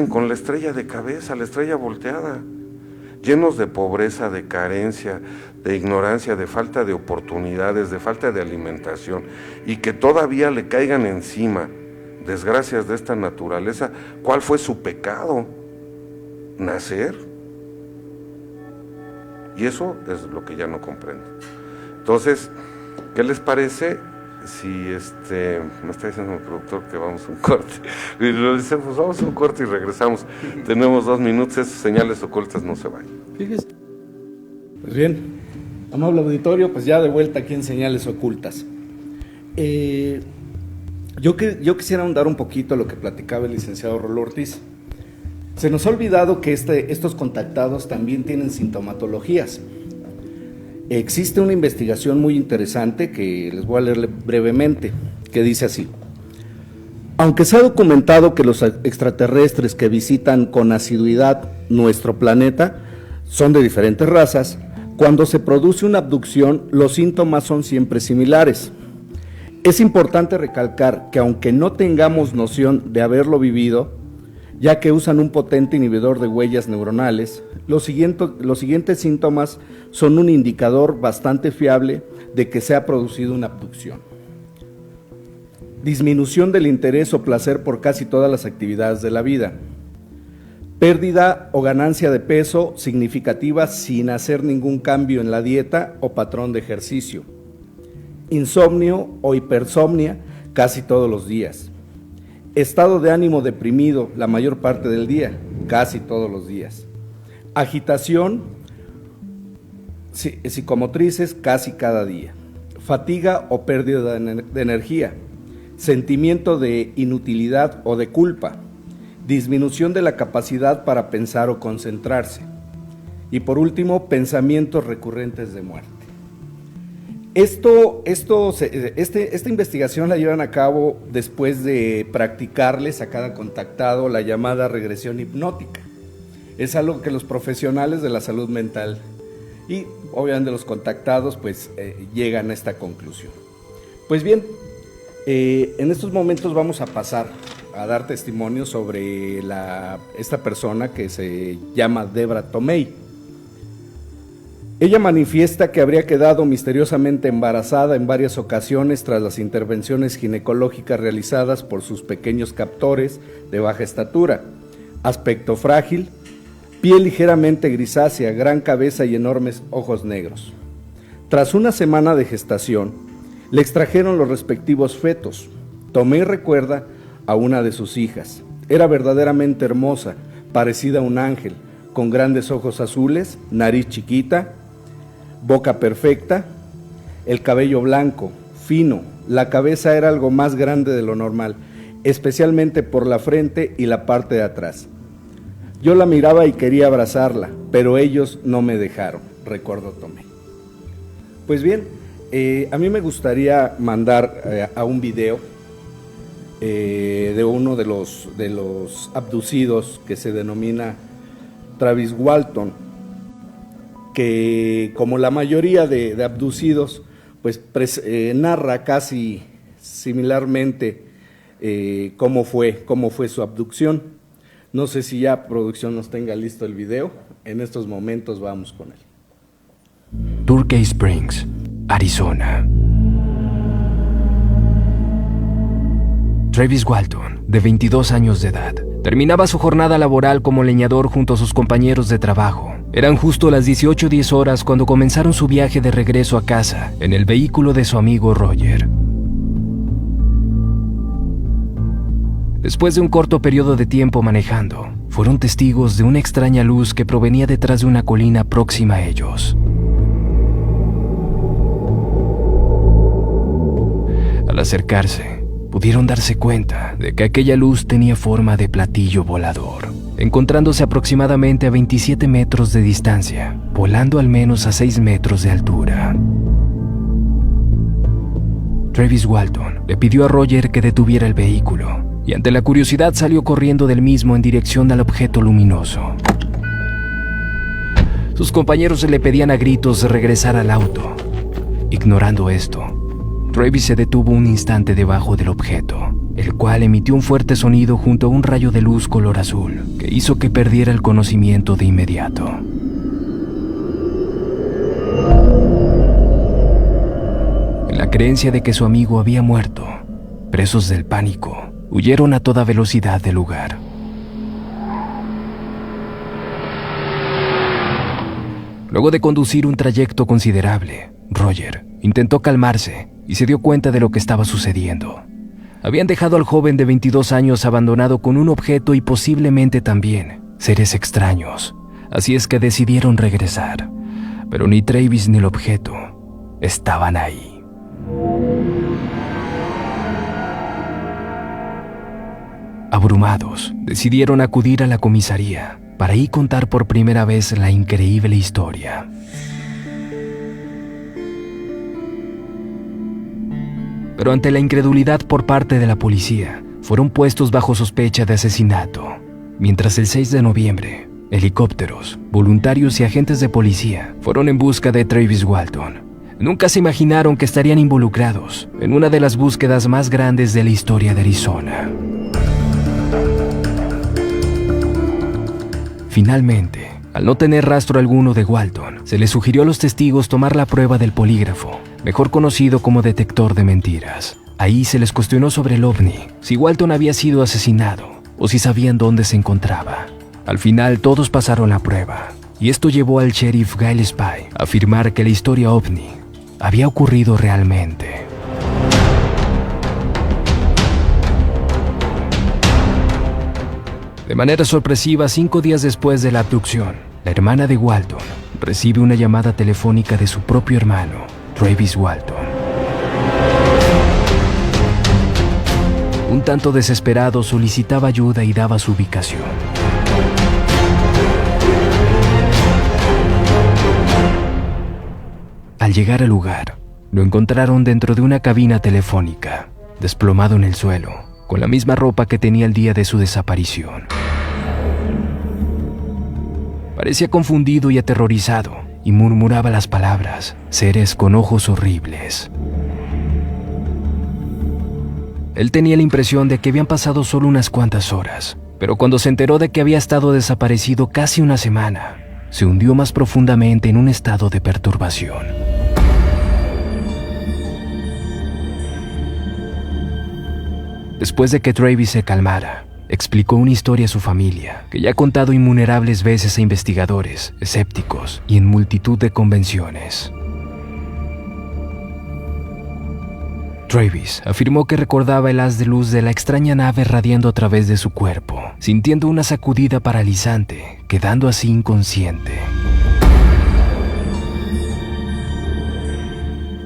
con la estrella de cabeza, la estrella volteada, llenos de pobreza, de carencia, de ignorancia, de falta de oportunidades, de falta de alimentación, y que todavía le caigan encima desgracias de esta naturaleza. ¿Cuál fue su pecado? Nacer. Y eso es lo que ya no comprendo. Entonces, ¿qué les parece si me está diciendo el productor que vamos a un corte? Y lo dice, pues vamos a un corte y regresamos. Tenemos 2 minutos, esas señales ocultas no se vayan. Fíjese. Pues bien, amable auditorio, pues ya de vuelta aquí en Señales Ocultas. Yo quisiera ahondar un poquito lo que platicaba el licenciado Roló Ortiz. Se nos ha olvidado que estos contactados también tienen sintomatologías. Existe una investigación muy interesante que les voy a leer brevemente, que dice así: aunque se ha documentado que los extraterrestres que visitan con asiduidad nuestro planeta son de diferentes razas, cuando se produce una abducción, los síntomas son siempre similares. Es importante recalcar que aunque no tengamos noción de haberlo vivido, ya que usan un potente inhibidor de huellas neuronales, los siguientes síntomas son un indicador bastante fiable de que se ha producido una abducción. Disminución del interés o placer por casi todas las actividades de la vida. Pérdida o ganancia de peso significativa sin hacer ningún cambio en la dieta o patrón de ejercicio. Insomnio o hipersomnia casi todos los días. Estado de ánimo deprimido la mayor parte del día, casi todos los días. Agitación psicomotrices casi cada día. Fatiga o pérdida de energía. Sentimiento de inutilidad o de culpa. Disminución de la capacidad para pensar o concentrarse. Y por último, pensamientos recurrentes de muerte. Esta investigación la llevan a cabo después de practicarles a cada contactado la llamada regresión hipnótica. Es algo que los profesionales de la salud mental y obviamente los contactados pues llegan a esta conclusión. Pues bien, en estos momentos vamos a pasar a dar testimonio sobre esta persona que se llama Debra Tomei. Ella manifiesta que habría quedado misteriosamente embarazada en varias ocasiones tras las intervenciones ginecológicas realizadas por sus pequeños captores de baja estatura, aspecto frágil, piel ligeramente grisácea, gran cabeza y enormes ojos negros. Tras una semana de gestación, le extrajeron los respectivos fetos. Tomei recuerda a una de sus hijas. Era verdaderamente hermosa, parecida a un ángel, con grandes ojos azules, nariz chiquita, boca perfecta, el cabello blanco, fino, la cabeza era algo más grande de lo normal, especialmente por la frente y la parte de atrás. Yo la miraba y quería abrazarla, pero ellos no me dejaron, recordó Tomei. Pues bien, a mí me gustaría mandar a un video de uno de los abducidos que se denomina Travis Walton, que como la mayoría de abducidos, pues narra casi similarmente cómo fue su abducción. No sé si ya producción nos tenga listo el video. En estos momentos vamos con él. Turkey Springs, Arizona. Travis Walton, de 22 años de edad, terminaba su jornada laboral como leñador junto a sus compañeros de trabajo. Eran justo las 18:10 horas cuando comenzaron su viaje de regreso a casa en el vehículo de su amigo Roger. Después de un corto periodo de tiempo manejando, fueron testigos de una extraña luz que provenía detrás de una colina próxima a ellos. Al acercarse, pudieron darse cuenta de que aquella luz tenía forma de platillo volador, encontrándose aproximadamente a 27 metros de distancia, volando al menos a 6 metros de altura. Travis Walton le pidió a Roger que detuviera el vehículo y ante la curiosidad salió corriendo del mismo en dirección al objeto luminoso. Sus compañeros le pedían a gritos de regresar al auto. Ignorando esto, Travis se detuvo un instante debajo del objeto, el cual emitió un fuerte sonido junto a un rayo de luz color azul que hizo que perdiera el conocimiento de inmediato. En la creencia de que su amigo había muerto, presos del pánico, huyeron a toda velocidad del lugar. Luego de conducir un trayecto considerable, Roger intentó calmarse y se dio cuenta de lo que estaba sucediendo. Habían dejado al joven de 22 años abandonado con un objeto y posiblemente también seres extraños. Así es que decidieron regresar. Pero ni Travis ni el objeto estaban ahí. Abrumados, decidieron acudir a la comisaría para ahí contar por primera vez la increíble historia. Pero ante la incredulidad por parte de la policía, fueron puestos bajo sospecha de asesinato, mientras el 6 de noviembre, helicópteros, voluntarios y agentes de policía fueron en busca de Travis Walton. Nunca se imaginaron que estarían involucrados en una de las búsquedas más grandes de la historia de Arizona. Finalmente, al no tener rastro alguno de Walton, se les sugirió a los testigos tomar la prueba del polígrafo, mejor conocido como detector de mentiras. Ahí se les cuestionó sobre el ovni, si Walton había sido asesinado o si sabían dónde se encontraba. Al final todos pasaron la prueba, y esto llevó al sheriff Gail Spy a afirmar que la historia ovni había ocurrido realmente. De manera sorpresiva, 5 días después de la abducción, la hermana de Walton recibe una llamada telefónica de su propio hermano, Travis Walton. Un tanto desesperado, solicitaba ayuda y daba su ubicación. Al llegar al lugar, lo encontraron dentro de una cabina telefónica, desplomado en el suelo, con la misma ropa que tenía el día de su desaparición. Parecía confundido y aterrorizado, y murmuraba las palabras, seres con ojos horribles. Él tenía la impresión de que habían pasado solo unas cuantas horas, pero cuando se enteró de que había estado desaparecido casi una semana, se hundió más profundamente en un estado de perturbación. Después de que Travis se calmara, explicó una historia a su familia, que ya ha contado innumerables veces a investigadores, escépticos y en multitud de convenciones. Travis afirmó que recordaba el haz de luz de la extraña nave radiando a través de su cuerpo, sintiendo una sacudida paralizante, quedando así inconsciente.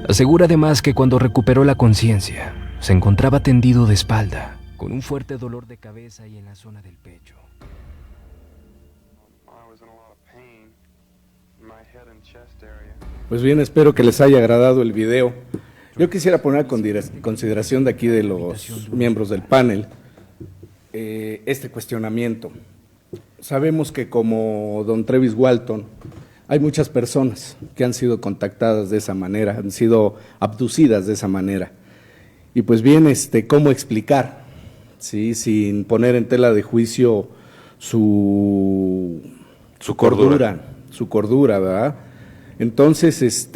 Asegura además que cuando recuperó la conciencia, se encontraba tendido de espalda, con un fuerte dolor de cabeza y en la zona del pecho. Pues bien, espero que les haya agradado el video. Yo quisiera poner a consideración de aquí de los miembros del panel este cuestionamiento. Sabemos que como don Travis Walton, hay muchas personas que han sido contactadas de esa manera, han sido abducidas de esa manera. Y pues bien, ¿cómo explicar? ¿Sí? Sin poner en tela de juicio su cordura, ¿verdad? Entonces,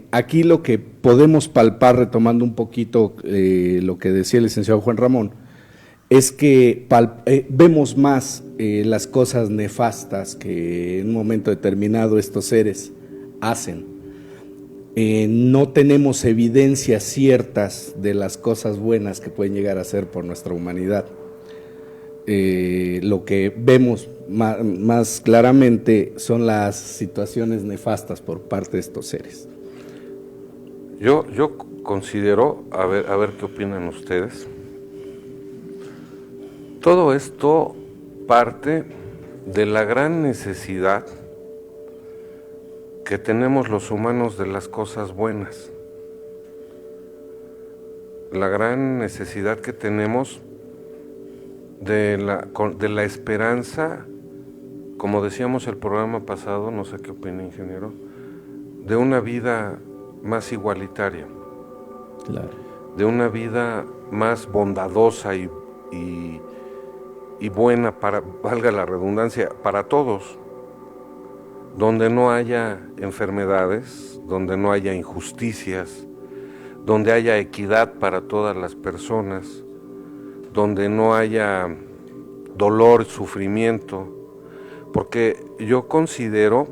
aquí lo que podemos palpar, retomando un poquito lo que decía el licenciado Juan Ramón, es que vemos más las cosas nefastas que en un momento determinado estos seres hacen. No tenemos evidencias ciertas de las cosas buenas que pueden llegar a hacer por nuestra humanidad. Lo que vemos más claramente son las situaciones nefastas por parte de estos seres. Yo considero, a ver qué opinan ustedes, todo esto parte de la gran necesidad que tenemos los humanos de las cosas buenas, la gran necesidad que tenemos de la esperanza, como decíamos el programa pasado, no sé qué opina ingeniero, de una vida más igualitaria, claro, de una vida más bondadosa y buena, para, valga la redundancia, para todos, donde no haya enfermedades, donde no haya injusticias, donde haya equidad para todas las personas, donde no haya dolor, sufrimiento, porque yo considero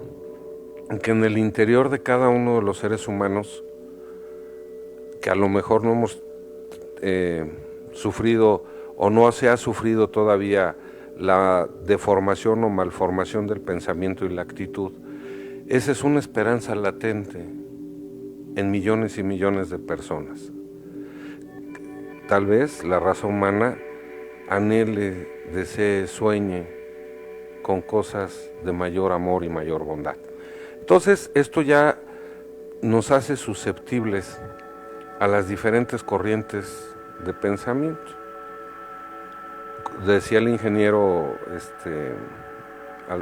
que en el interior de cada uno de los seres humanos, que a lo mejor no hemos sufrido o no se ha sufrido todavía la deformación o malformación del pensamiento y la actitud, esa es una esperanza latente en millones y millones de personas. Tal vez la raza humana anhele, desee, sueñe con cosas de mayor amor y mayor bondad. Entonces, esto ya nos hace susceptibles a las diferentes corrientes de pensamiento. Decía el ingeniero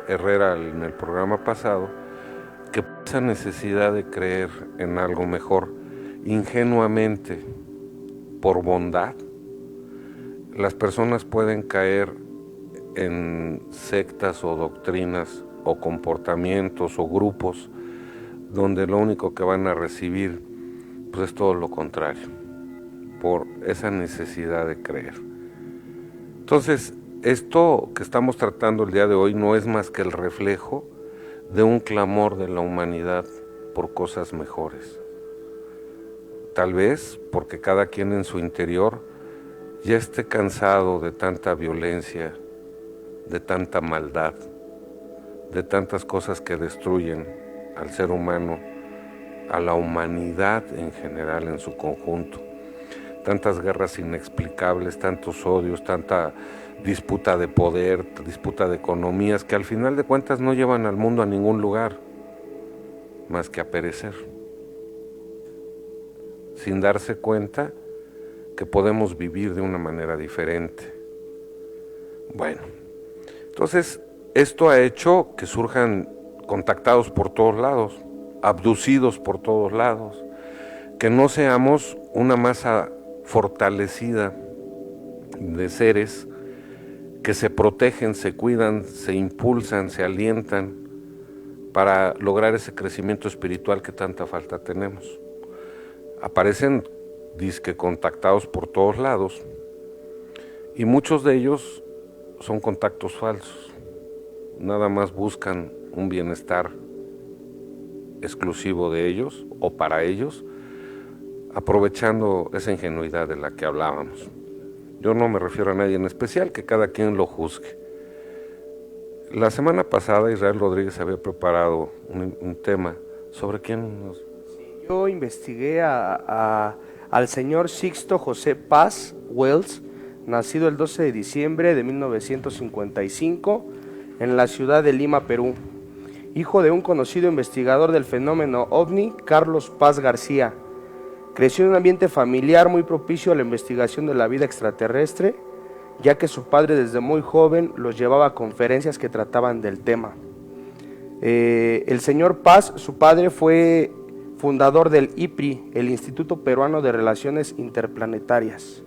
Herrera en el programa pasado que esa necesidad de creer en algo mejor ingenuamente, por bondad, las personas pueden caer en sectas o doctrinas o comportamientos o grupos donde lo único que van a recibir pues es todo lo contrario, por esa necesidad de creer. Entonces, esto que estamos tratando el día de hoy no es más que el reflejo de un clamor de la humanidad por cosas mejores. Tal vez porque cada quien en su interior ya esté cansado de tanta violencia, de tanta maldad, de tantas cosas que destruyen al ser humano, a la humanidad en general en su conjunto. Tantas guerras inexplicables, tantos odios, tanta disputa de poder, disputa de economías, que al final de cuentas no llevan al mundo a ningún lugar, más que a perecer, sin darse cuenta que podemos vivir de una manera diferente. Bueno, entonces esto ha hecho que surjan contactados por todos lados, abducidos por todos lados, que no seamos una masa fortalecida de seres que se protegen, se cuidan, se impulsan, se alientan para lograr ese crecimiento espiritual que tanta falta tenemos. Aparecen disque contactados por todos lados y muchos de ellos son contactos falsos, nada más buscan un bienestar exclusivo de ellos o para ellos, aprovechando esa ingenuidad de la que hablábamos. Yo no me refiero a nadie en especial, que cada quien lo juzgue. La semana pasada Israel Rodríguez había preparado un tema sobre quién nos... Yo investigué al señor Sixto José Paz Wells, nacido el 12 de diciembre de 1955 en la ciudad de Lima, Perú, hijo de un conocido investigador del fenómeno OVNI, Carlos Paz García. Creció en un ambiente familiar muy propicio a la investigación de la vida extraterrestre, ya que su padre desde muy joven los llevaba a conferencias que trataban del tema. El señor Paz, su padre, fue fundador del IPRI, el Instituto Peruano de Relaciones Interplanetarias.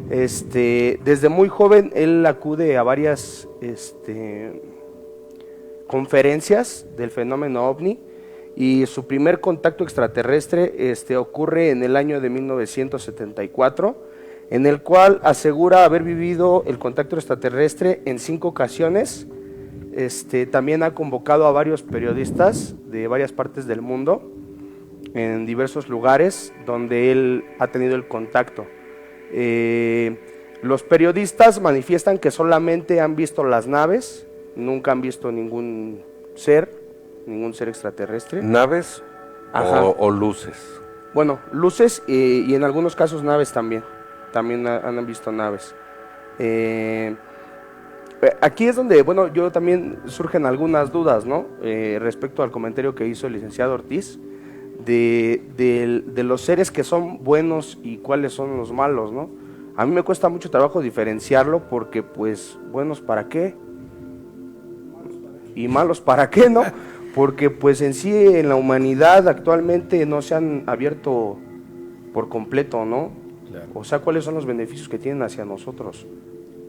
Desde muy joven él acude a varias conferencias del fenómeno OVNI, y su primer contacto extraterrestre ocurre en el año de 1974, en el cual asegura haber vivido el contacto extraterrestre en 5 ocasiones. También ha convocado a varios periodistas de varias partes del mundo en diversos lugares donde él ha tenido el contacto. Los periodistas manifiestan que solamente han visto las naves, nunca han visto ningún ser extraterrestre. ¿Naves o luces? Bueno, luces y en algunos casos naves también han visto naves. Aquí es donde, bueno, yo también surgen algunas dudas, ¿no? Respecto al comentario que hizo el licenciado Ortiz, de los seres que son buenos y cuáles son los malos, ¿no? A mí me cuesta mucho trabajo diferenciarlo porque, pues, buenos para qué y malos para qué, ¿no? Porque, pues, en sí, en la humanidad actualmente no se han abierto por completo, ¿no? Claro. O sea, ¿cuáles son los beneficios que tienen hacia nosotros,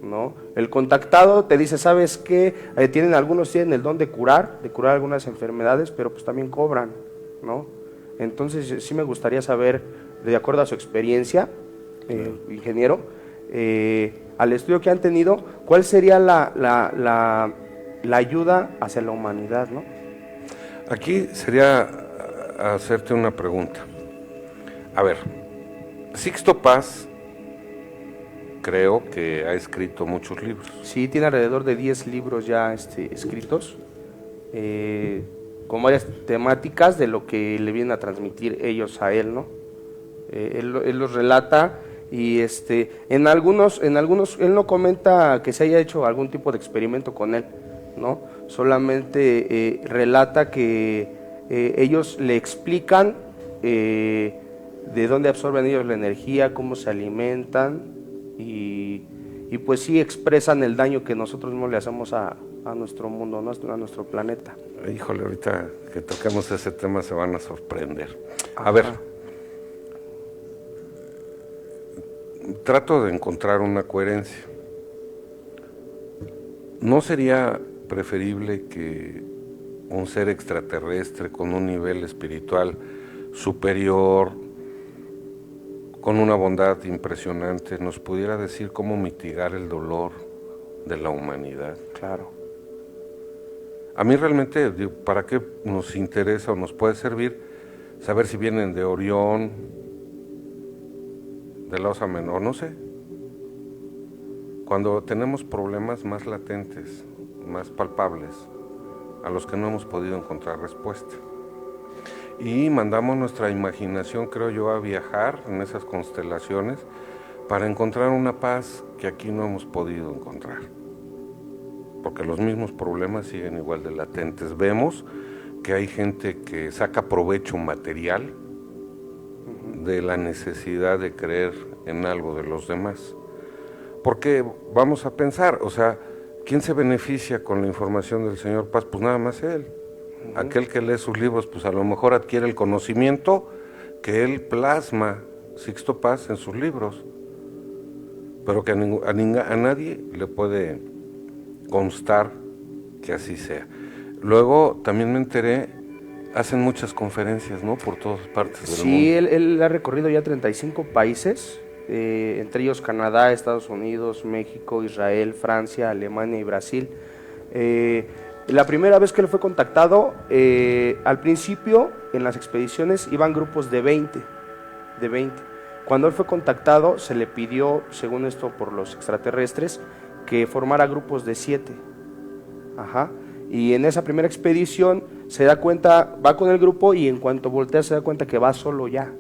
¿no? El contactado te dice, ¿sabes qué? Algunos tienen el don de curar algunas enfermedades, pero pues también cobran, ¿no? Entonces sí me gustaría saber, de acuerdo a su experiencia, ingeniero, al estudio que han tenido, ¿cuál sería la ayuda hacia la humanidad, ¿no? Aquí sería hacerte una pregunta. A ver, Sixto Paz creo que ha escrito muchos libros. Sí, tiene alrededor de 10 libros ya escritos, con varias temáticas de lo que le vienen a transmitir ellos a él, ¿no? Él los relata y en algunos él no comenta que se haya hecho algún tipo de experimento con él, ¿no? Solamente relata que ellos le explican de dónde absorben ellos la energía, cómo se alimentan y pues sí expresan el daño que nosotros mismos le hacemos a nuestro mundo, ¿no? A nuestro planeta. Híjole, ahorita que toquemos ese tema se van a sorprender. A ver, trato de encontrar una coherencia. ¿No sería preferible que un ser extraterrestre con un nivel espiritual superior, con una bondad impresionante, nos pudiera decir cómo mitigar el dolor de la humanidad? Claro. A mí realmente, ¿para qué nos interesa o nos puede servir saber si vienen de Orión, de la Osa Menor? No sé. Cuando tenemos problemas más latentes, más palpables, a los que no hemos podido encontrar respuesta. Y mandamos nuestra imaginación, creo yo, a viajar en esas constelaciones para encontrar una paz que aquí no hemos podido encontrar. Porque los mismos problemas siguen igual de latentes. Vemos que hay gente que saca provecho material de la necesidad de creer en algo de los demás. Porque vamos a pensar, o sea, ¿quién se beneficia con la información del señor Paz? Pues nada más él. Aquel que lee sus libros, pues a lo mejor adquiere el conocimiento que él plasma, Sixto Paz, en sus libros, pero que a nadie le puede constar que así sea. Luego también me enteré, hacen muchas conferencias, ¿no?, por todas partes del mundo. Sí, él ha recorrido ya 35 países, entre ellos Canadá, Estados Unidos, México, Israel, Francia, Alemania y Brasil. La primera vez que él fue contactado, al principio en las expediciones iban grupos de 20. Cuando él fue contactado se le pidió, según esto por los extraterrestres, que formara grupos de 7. Y en esa primera expedición se da cuenta, va con el grupo y en cuanto voltea se da cuenta que va solo ya,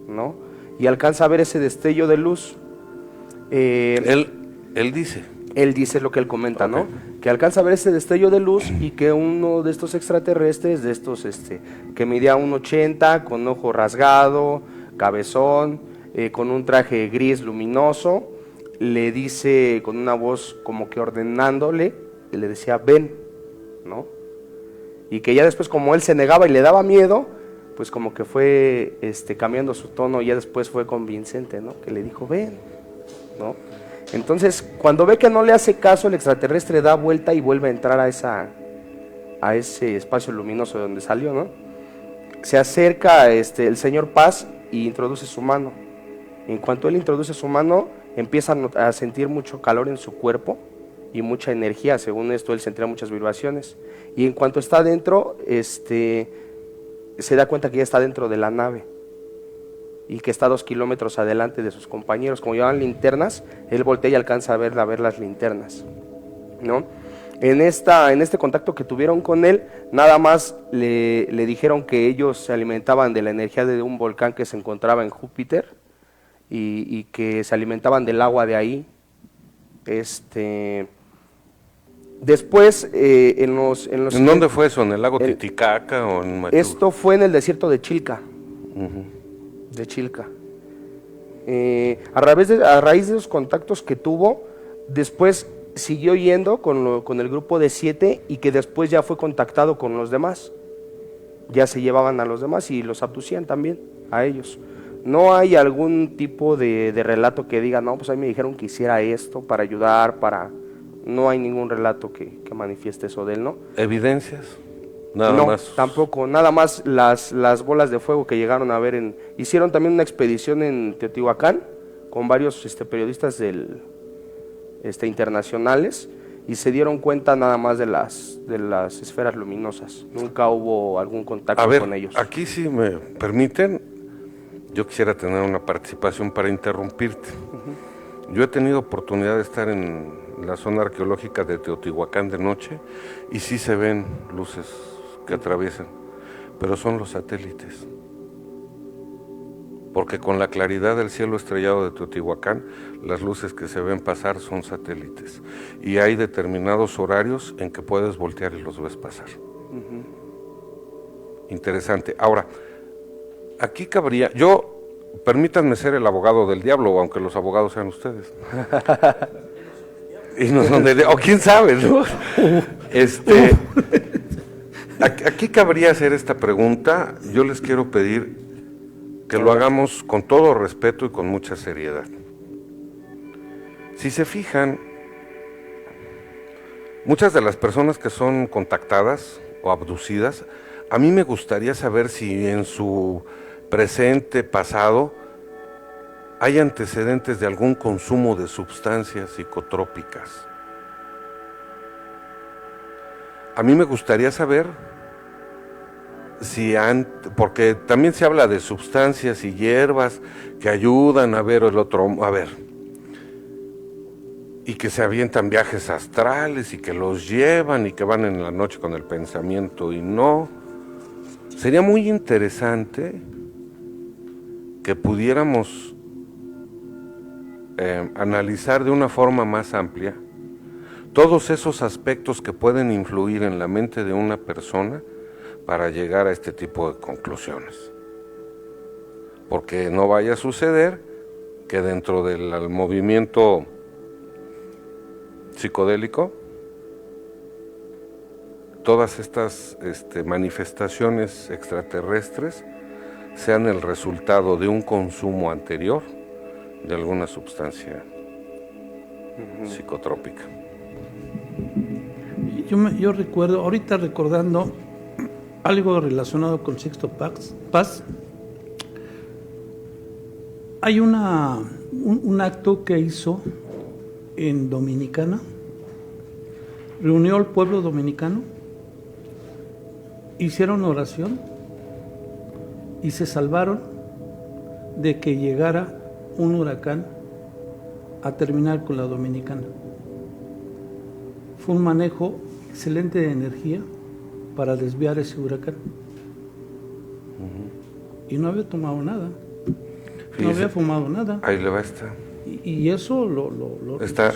¿no? Y alcanza a ver ese destello de luz. Él dice. Él dice lo que él comenta, ¿no? Que alcanza a ver ese destello de luz y que uno de estos extraterrestres, de estos que medía 1.80, con ojo rasgado, cabezón, con un traje gris luminoso, le dice con una voz como que ordenándole, le decía, ven, ¿no? Y que ya después, como él se negaba y le daba miedo, pues como que fue cambiando su tono, y ya después fue convincente, ¿no? Que le dijo, ven, ¿no? Entonces, cuando ve que no le hace caso, el extraterrestre da vuelta y vuelve a entrar a ese espacio luminoso de donde salió, ¿no? Se acerca el señor Paz y introduce su mano. En cuanto él introduce su mano, empieza a sentir mucho calor en su cuerpo y mucha energía. Según esto, él sentía muchas vibraciones. Y en cuanto está dentro, se da cuenta que ya está dentro de la nave y que está 2 kilómetros adelante de sus compañeros. Como llevaban linternas, él voltea y alcanza a ver las linternas, ¿no? En este contacto que tuvieron con él, nada más le dijeron que ellos se alimentaban de la energía de un volcán que se encontraba en Júpiter y que se alimentaban del agua de ahí. Después, ¿En dónde fue eso? ¿En el lago Titicaca o en Machu? Esto fue en el desierto de Chilca. De Chilca. A raíz de los contactos que tuvo, después siguió yendo con el grupo de 7 y que después ya fue contactado con los demás. Ya se llevaban a los demás y los abducían también a ellos. No hay algún tipo de relato que diga, no, pues a mí me dijeron que hiciera esto para ayudar, No hay ningún relato que manifieste eso de él, ¿no? ¿Evidencias? Nada más. No, tampoco. Nada más las bolas de fuego que llegaron a ver hicieron también una expedición en Teotihuacán con varios periodistas internacionales, y se dieron cuenta nada más de las esferas luminosas. Nunca hubo algún contacto con ellos. Aquí, si me permiten, yo quisiera tener una participación para interrumpirte. Yo he tenido oportunidad de estar en la zona arqueológica de Teotihuacán de noche y sí se ven luces que atraviesan, pero son los satélites. Porque con la claridad del cielo estrellado de Teotihuacán, las luces que se ven pasar son satélites. Y hay determinados horarios en que puedes voltear y los ves pasar. Interesante. Ahora, aquí cabría, permítanme ser el abogado del diablo, aunque los abogados sean ustedes. Y no son o quién sabe, ¿no? Aquí cabría hacer esta pregunta. Yo les quiero pedir que lo hagamos con todo respeto y con mucha seriedad. Si se fijan, muchas de las personas que son contactadas o abducidas, a mí me gustaría saber si en su presente, pasado, hay antecedentes de algún consumo de sustancias psicotrópicas. A mí me gustaría saber porque también se habla de sustancias y hierbas que ayudan a ver y que se avientan viajes astrales y que los llevan y que van en la noche con el pensamiento y no. Sería muy interesante que pudiéramos analizar de una forma más amplia todos esos aspectos que pueden influir en la mente de una persona para llegar a este tipo de conclusiones. Porque no vaya a suceder que dentro del movimiento psicodélico todas estas manifestaciones extraterrestres sean el resultado de un consumo anterior de alguna sustancia psicotrópica. Yo recuerdo, ahorita recordando algo relacionado con Sixto Paz, hay un acto que hizo en Dominicana, reunió al pueblo dominicano, hicieron oración y se salvaron de que llegara un huracán a terminar con la Dominicana. Fue un manejo excelente de energía para desviar ese huracán. Y no había tomado nada. Fíjese, no había fumado nada. Ahí le va esta. Y eso está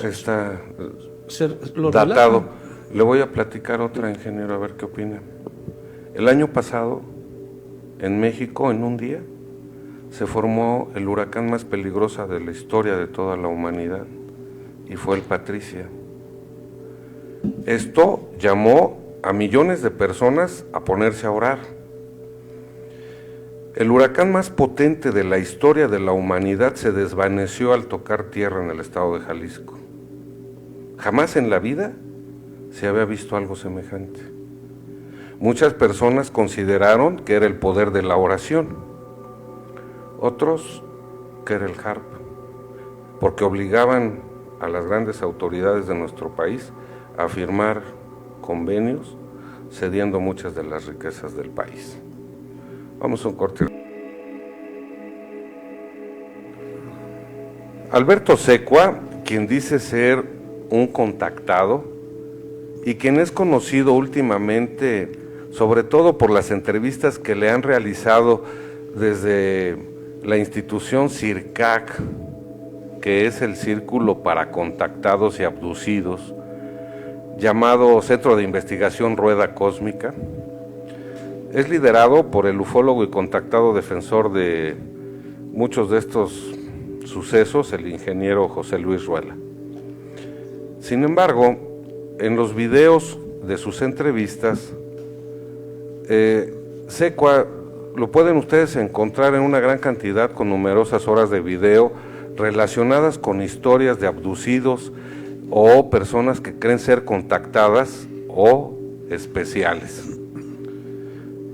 lo datado. relata. Le voy a platicar otra, ingeniero, a ver qué opina. El año pasado, en México, en un día, se formó el huracán más peligroso de la historia de toda la humanidad, y fue el Patricia. Esto llamó a millones de personas a ponerse a orar. El huracán más potente de la historia de la humanidad se desvaneció al tocar tierra en el estado de Jalisco. Jamás en la vida se había visto algo semejante. Muchas personas consideraron que era el poder de la oración, otros que era el HARP, porque obligaban a las grandes autoridades de nuestro país a firmar convenios cediendo muchas de las riquezas del país. Vamos a un corte. Alberto Secua, quien dice ser un contactado y quien es conocido últimamente, sobre todo por las entrevistas que le han realizado desde la institución CIRCAC, que es el Círculo para Contactados y Abducidos, llamado Centro de Investigación Rueda Cósmica. Es liderado por el ufólogo y contactado defensor de muchos de estos sucesos, el ingeniero José Luis Ruela. Sin embargo, en los videos de sus entrevistas, Secua lo pueden ustedes encontrar en una gran cantidad con numerosas horas de video relacionadas con historias de abducidos o personas que creen ser contactadas o especiales.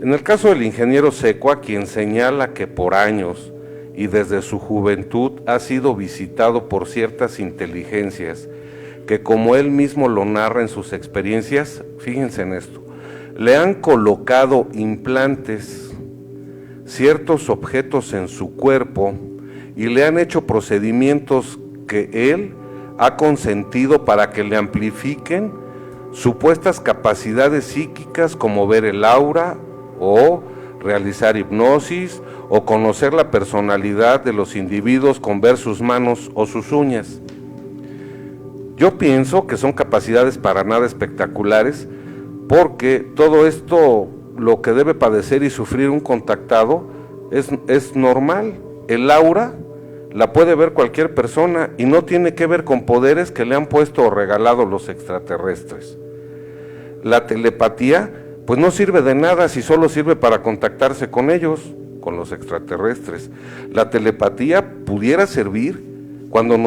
En el caso del ingeniero Secua, quien señala que por años y desde su juventud ha sido visitado por ciertas inteligencias que, como él mismo lo narra en sus experiencias, fíjense en esto, le han colocado implantes, ciertos objetos en su cuerpo y le han hecho procedimientos que él ha consentido para que le amplifiquen supuestas capacidades psíquicas como ver el aura o realizar hipnosis o conocer la personalidad de los individuos con ver sus manos o sus uñas. Yo pienso que son capacidades para nada espectaculares, porque todo esto, lo que debe padecer y sufrir un contactado, es normal. El aura la puede ver cualquier persona y no tiene que ver con poderes que le han puesto o regalado los extraterrestres. La telepatía, pues no sirve de nada si solo sirve para contactarse con ellos, con los extraterrestres. La telepatía pudiera servir cuando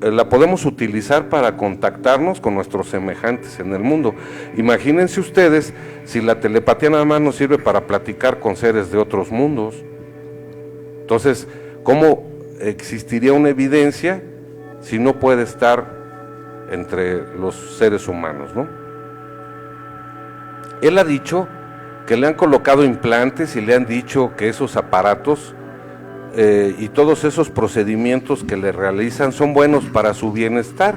la podemos utilizar para contactarnos con nuestros semejantes en el mundo. Imagínense ustedes si la telepatía nada más nos sirve para platicar con seres de otros mundos. Entonces, ¿cómo existiría una evidencia si no puede estar entre los seres humanos, ¿no? Él ha dicho que le han colocado implantes y le han dicho que esos aparatos y todos esos procedimientos que le realizan son buenos para su bienestar,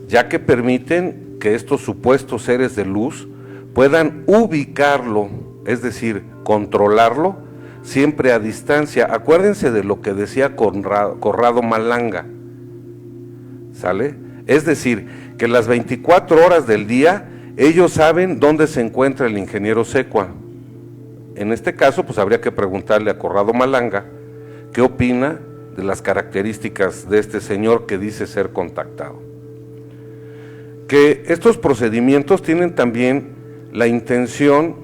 ya que permiten que estos supuestos seres de luz puedan ubicarlo, es decir, controlarlo, siempre a distancia. Acuérdense de lo que decía Corrado Malanga, ¿sale? Es decir, que las 24 horas del día ellos saben dónde se encuentra el ingeniero Secua. En este caso, pues habría que preguntarle a Corrado Malanga qué opina de las características de este señor que dice ser contactado. Que estos procedimientos tienen también la intención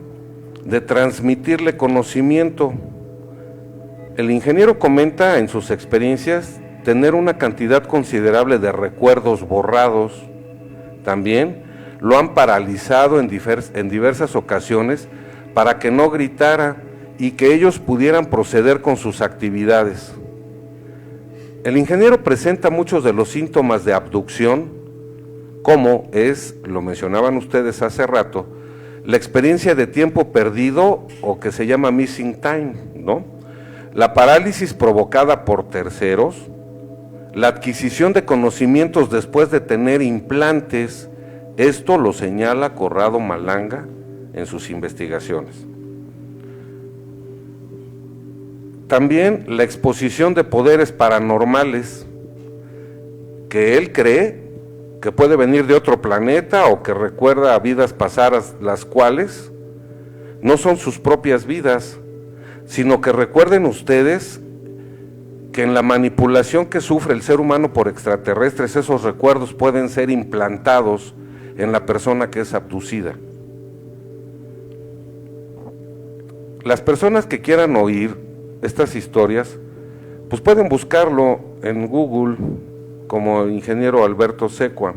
de transmitirle conocimiento. El ingeniero comenta en sus experiencias tener una cantidad considerable de recuerdos borrados. También lo han paralizado en diversas ocasiones para que no gritara y que ellos pudieran proceder con sus actividades. El ingeniero presenta muchos de los síntomas de abducción, como es, lo mencionaban ustedes hace rato, la experiencia de tiempo perdido o que se llama missing time, ¿no? La parálisis provocada por terceros, la adquisición de conocimientos después de tener implantes. Esto lo señala Corrado Malanga en sus investigaciones. También la exposición de poderes paranormales que él cree que puede venir de otro planeta o que recuerda a vidas pasadas, las cuales no son sus propias vidas, sino que recuerden ustedes que en la manipulación que sufre el ser humano por extraterrestres, esos recuerdos pueden ser implantados en la persona que es abducida. Las personas que quieran oír estas historias, pues pueden buscarlo en Google como ingeniero Alberto Secua.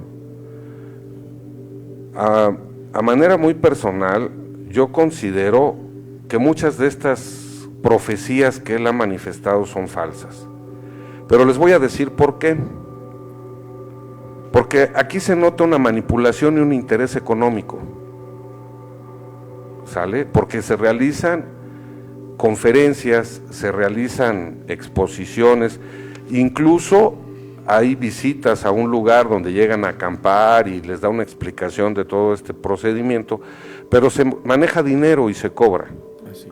A manera muy personal, yo considero que muchas de estas profecías que él ha manifestado son falsas. Pero les voy a decir por qué. Porque aquí se nota una manipulación y un interés económico. ¿Sale? Porque se realizan conferencias, se realizan exposiciones, incluso hay visitas a un lugar donde llegan a acampar y les da una explicación de todo este procedimiento, pero se maneja dinero y se cobra. Así.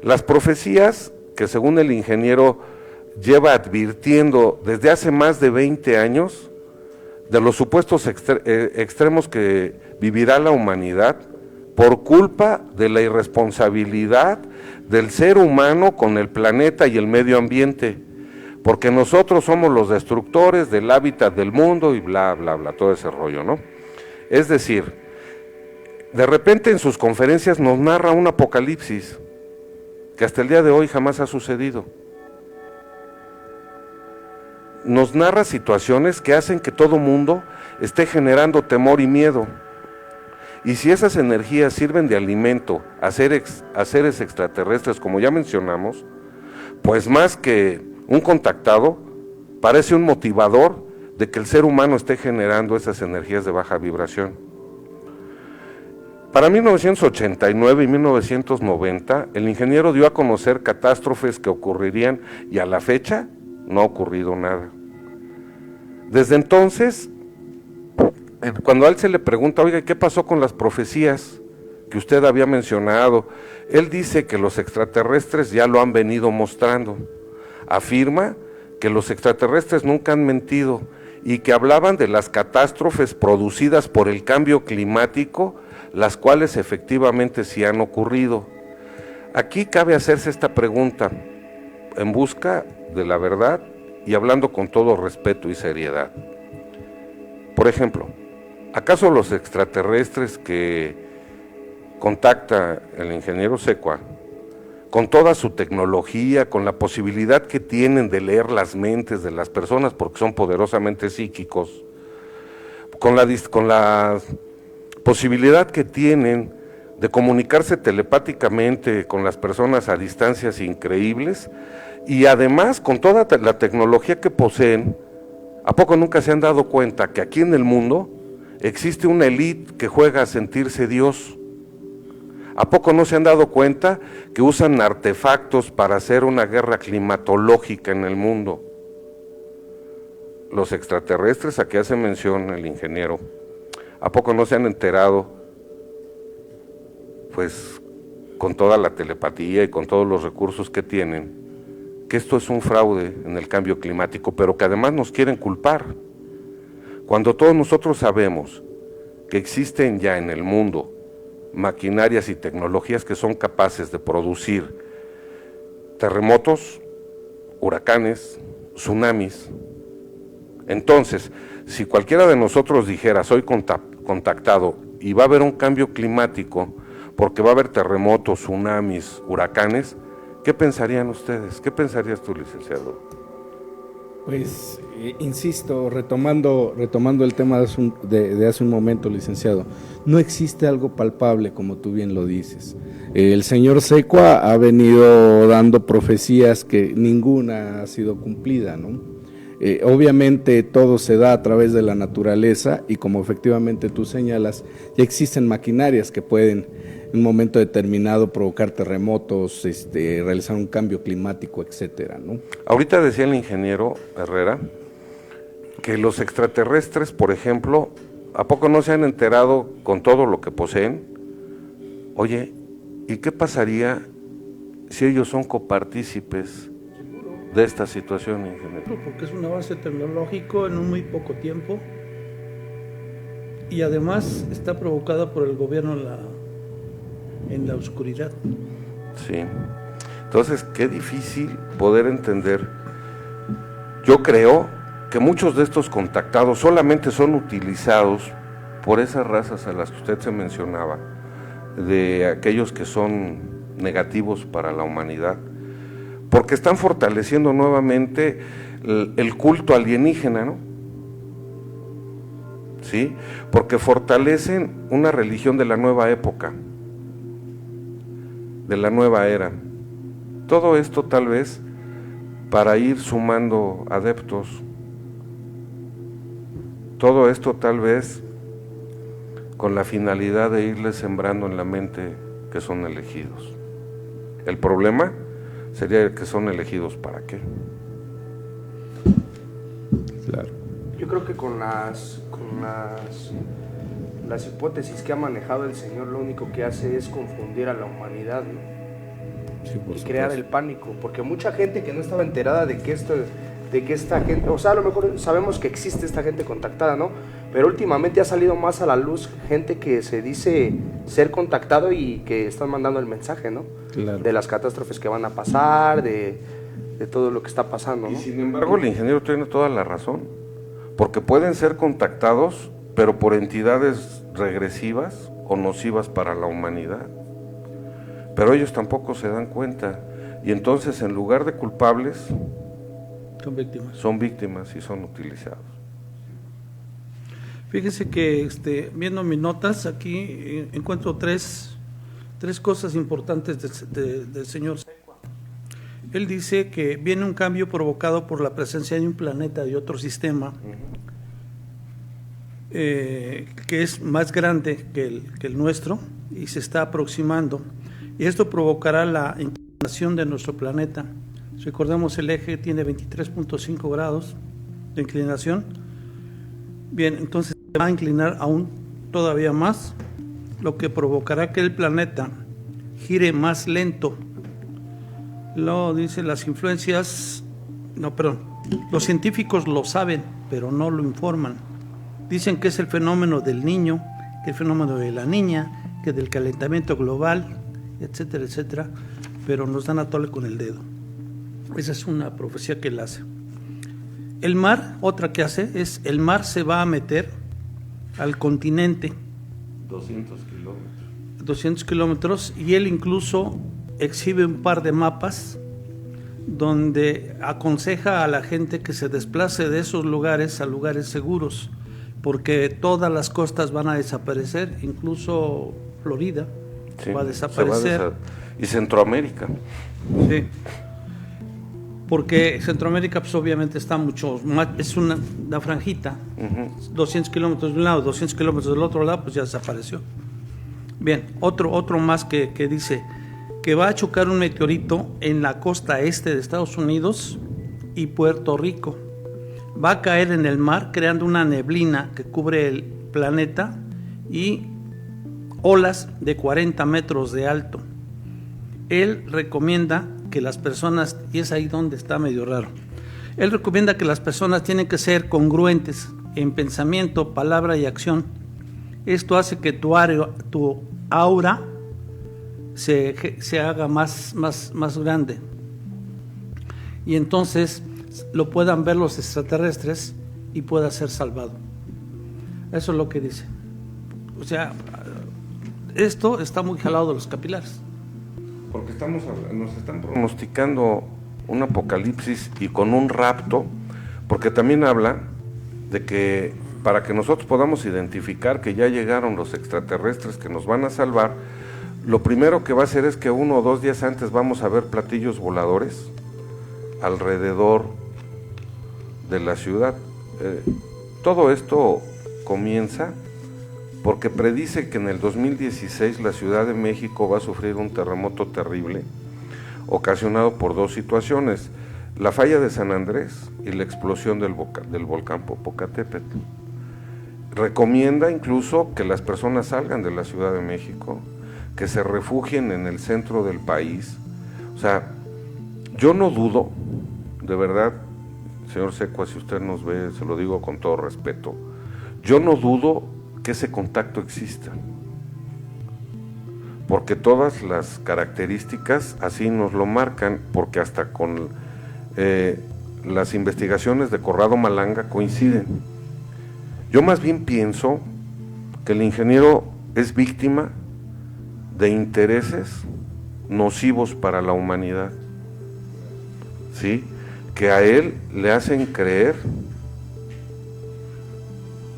Las profecías que según el ingeniero lleva advirtiendo desde hace más de 20 años de los supuestos extremos que vivirá la humanidad por culpa de la irresponsabilidad del ser humano con el planeta y el medio ambiente, porque nosotros somos los destructores del hábitat del mundo y bla, bla, bla, todo ese rollo, ¿no? Es decir, de repente en sus conferencias nos narra un apocalipsis que hasta el día de hoy jamás ha sucedido. Nos narra situaciones que hacen que todo mundo esté generando temor y miedo. Y si esas energías sirven de alimento a seres extraterrestres, como ya mencionamos, pues más que un contactado, parece un motivador de que el ser humano esté generando esas energías de baja vibración. Para 1989 y 1990, el ingeniero dio a conocer catástrofes que ocurrirían y a la fecha no ha ocurrido nada. Desde entonces, cuando a él se le pregunta, oiga, ¿qué pasó con las profecías que usted había mencionado? Él dice que los extraterrestres ya lo han venido mostrando. Afirma que los extraterrestres nunca han mentido y que hablaban de las catástrofes producidas por el cambio climático, las cuales efectivamente sí han ocurrido. Aquí cabe hacerse esta pregunta en busca de la verdad y hablando con todo respeto y seriedad. Por ejemplo, ¿acaso los extraterrestres que contacta el ingeniero Secua, con toda su tecnología, con la posibilidad que tienen de leer las mentes de las personas porque son poderosamente psíquicos, con la posibilidad que tienen de comunicarse telepáticamente con las personas a distancias increíbles y además con toda la tecnología que poseen, ¿a poco nunca se han dado cuenta que aquí en el mundo existe una élite que juega a sentirse Dios? ¿A poco no se han dado cuenta que usan artefactos para hacer una guerra climatológica en el mundo? Los extraterrestres, a que hace mención el ingeniero, ¿a poco no se han enterado, pues con toda la telepatía y con todos los recursos que tienen, que esto es un fraude en el cambio climático, pero que además nos quieren culpar? Cuando todos nosotros sabemos que existen ya en el mundo maquinarias y tecnologías que son capaces de producir terremotos, huracanes, tsunamis. Entonces, si cualquiera de nosotros dijera, soy contactado y va a haber un cambio climático porque va a haber terremotos, tsunamis, huracanes, ¿qué pensarían ustedes? ¿Qué pensarías tú, licenciado? Pues, insisto, retomando el tema de hace un momento, licenciado, no existe algo palpable, como tú bien lo dices. El señor Secua ha venido dando profecías que ninguna ha sido cumplida, ¿no? Obviamente todo se da a través de la naturaleza y como efectivamente tú señalas, ya existen maquinarias que pueden en un momento determinado provocar terremotos, realizar un cambio climático, etcétera, ¿no? Ahorita decía el ingeniero Herrera que los extraterrestres, por ejemplo, ¿a poco no se han enterado con todo lo que poseen? Oye, ¿y qué pasaría si ellos son copartícipes de esta situación, ingeniero? Porque es un avance tecnológico en un muy poco tiempo y además está provocada por el gobierno en la oscuridad. Sí. Entonces, qué difícil poder entender. Yo creo que muchos de estos contactados solamente son utilizados por esas razas a las que usted se mencionaba, de aquellos que son negativos para la humanidad, porque están fortaleciendo nuevamente el culto alienígena, ¿no? ¿Sí? Porque fortalecen una religión de la nueva época, de la nueva era. Todo esto tal vez para ir sumando adeptos. Todo esto tal vez con la finalidad de irles sembrando en la mente que son elegidos. El problema sería que son elegidos ¿para qué? Claro. Yo creo que con las hipótesis que ha manejado el Señor, lo único que hace es confundir a la humanidad, ¿no? Sí, por Y crear supuesto. el pánico, porque mucha gente que no estaba enterada de que esta gente, o sea, a lo mejor sabemos que existe esta gente contactada, ¿no? Pero últimamente ha salido más a la luz gente que se dice ser contactado y que están mandando el mensaje, ¿no? Claro. De las catástrofes que van a pasar, de todo lo que está pasando, Y ¿no? sin embargo, el ingeniero tiene toda la razón, porque pueden ser contactados, pero por entidades regresivas o nocivas para la humanidad. Pero ellos tampoco se dan cuenta, y entonces en lugar de culpables, Son víctimas. son víctimas y son utilizados. Fíjese que viendo mis notas aquí encuentro tres cosas importantes del señor Secua. Él dice que viene un cambio provocado por la presencia de un planeta de otro sistema que es más grande que el nuestro y se está aproximando, y esto provocará la inclinación de nuestro planeta. Recordemos, el eje tiene 23.5 grados de inclinación. Bien, entonces se va a inclinar aún todavía más, lo que provocará que el planeta gire más lento. Lo dice las influencias, los científicos lo saben, pero no lo informan. Dicen que es el fenómeno del niño, que el fenómeno de la niña, que del calentamiento global, etcétera, etcétera, pero nos dan a tole con el dedo. Esa es una profecía que él hace. El mar, otra que hace, es el mar se va a meter al continente 200 kilómetros, y él incluso exhibe un par de mapas donde aconseja a la gente que se desplace de esos lugares a lugares seguros, porque todas las costas van a desaparecer, incluso Florida Sí, va a desaparecer. Y Centroamérica. Sí. Porque Centroamérica pues obviamente está mucho más, es una franjita, 200 kilómetros de un lado, 200 kilómetros del otro lado, pues ya desapareció. Bien, otro más que dice que va a chocar un meteorito en la costa este de Estados Unidos y Puerto Rico. Va a caer en el mar creando una neblina que cubre el planeta y olas de 40 metros de alto. Él recomienda que las personas, y es ahí donde está medio raro, él recomienda que las personas tienen que ser congruentes en pensamiento, palabra y acción. Esto hace que tu aura se haga más grande, y entonces lo puedan ver los extraterrestres y pueda ser salvado. Eso es lo que dice. O sea, esto está muy jalado de los capilares. Porque nos están pronosticando un apocalipsis y con un rapto, porque también habla de que para que nosotros podamos identificar que ya llegaron los extraterrestres que nos van a salvar, lo primero que va a hacer es que 1 o 2 días antes vamos a ver platillos voladores alrededor de la ciudad. Todo esto comienza porque predice que en el 2016 la Ciudad de México va a sufrir un terremoto terrible, ocasionado por 2 situaciones: la falla de San Andrés y la explosión del volcán Popocatépetl. Recomienda incluso que las personas salgan de la Ciudad de México, que se refugien en el centro del país. O sea, yo no dudo, de verdad, señor Secua, si usted nos ve, se lo digo con todo respeto, yo no dudo que ese contacto exista, porque todas las características así nos lo marcan, porque hasta con las investigaciones de Corrado Malanga coinciden. Yo más bien pienso que el ingeniero es víctima de intereses nocivos para la humanidad, ¿sí? Que a él le hacen creer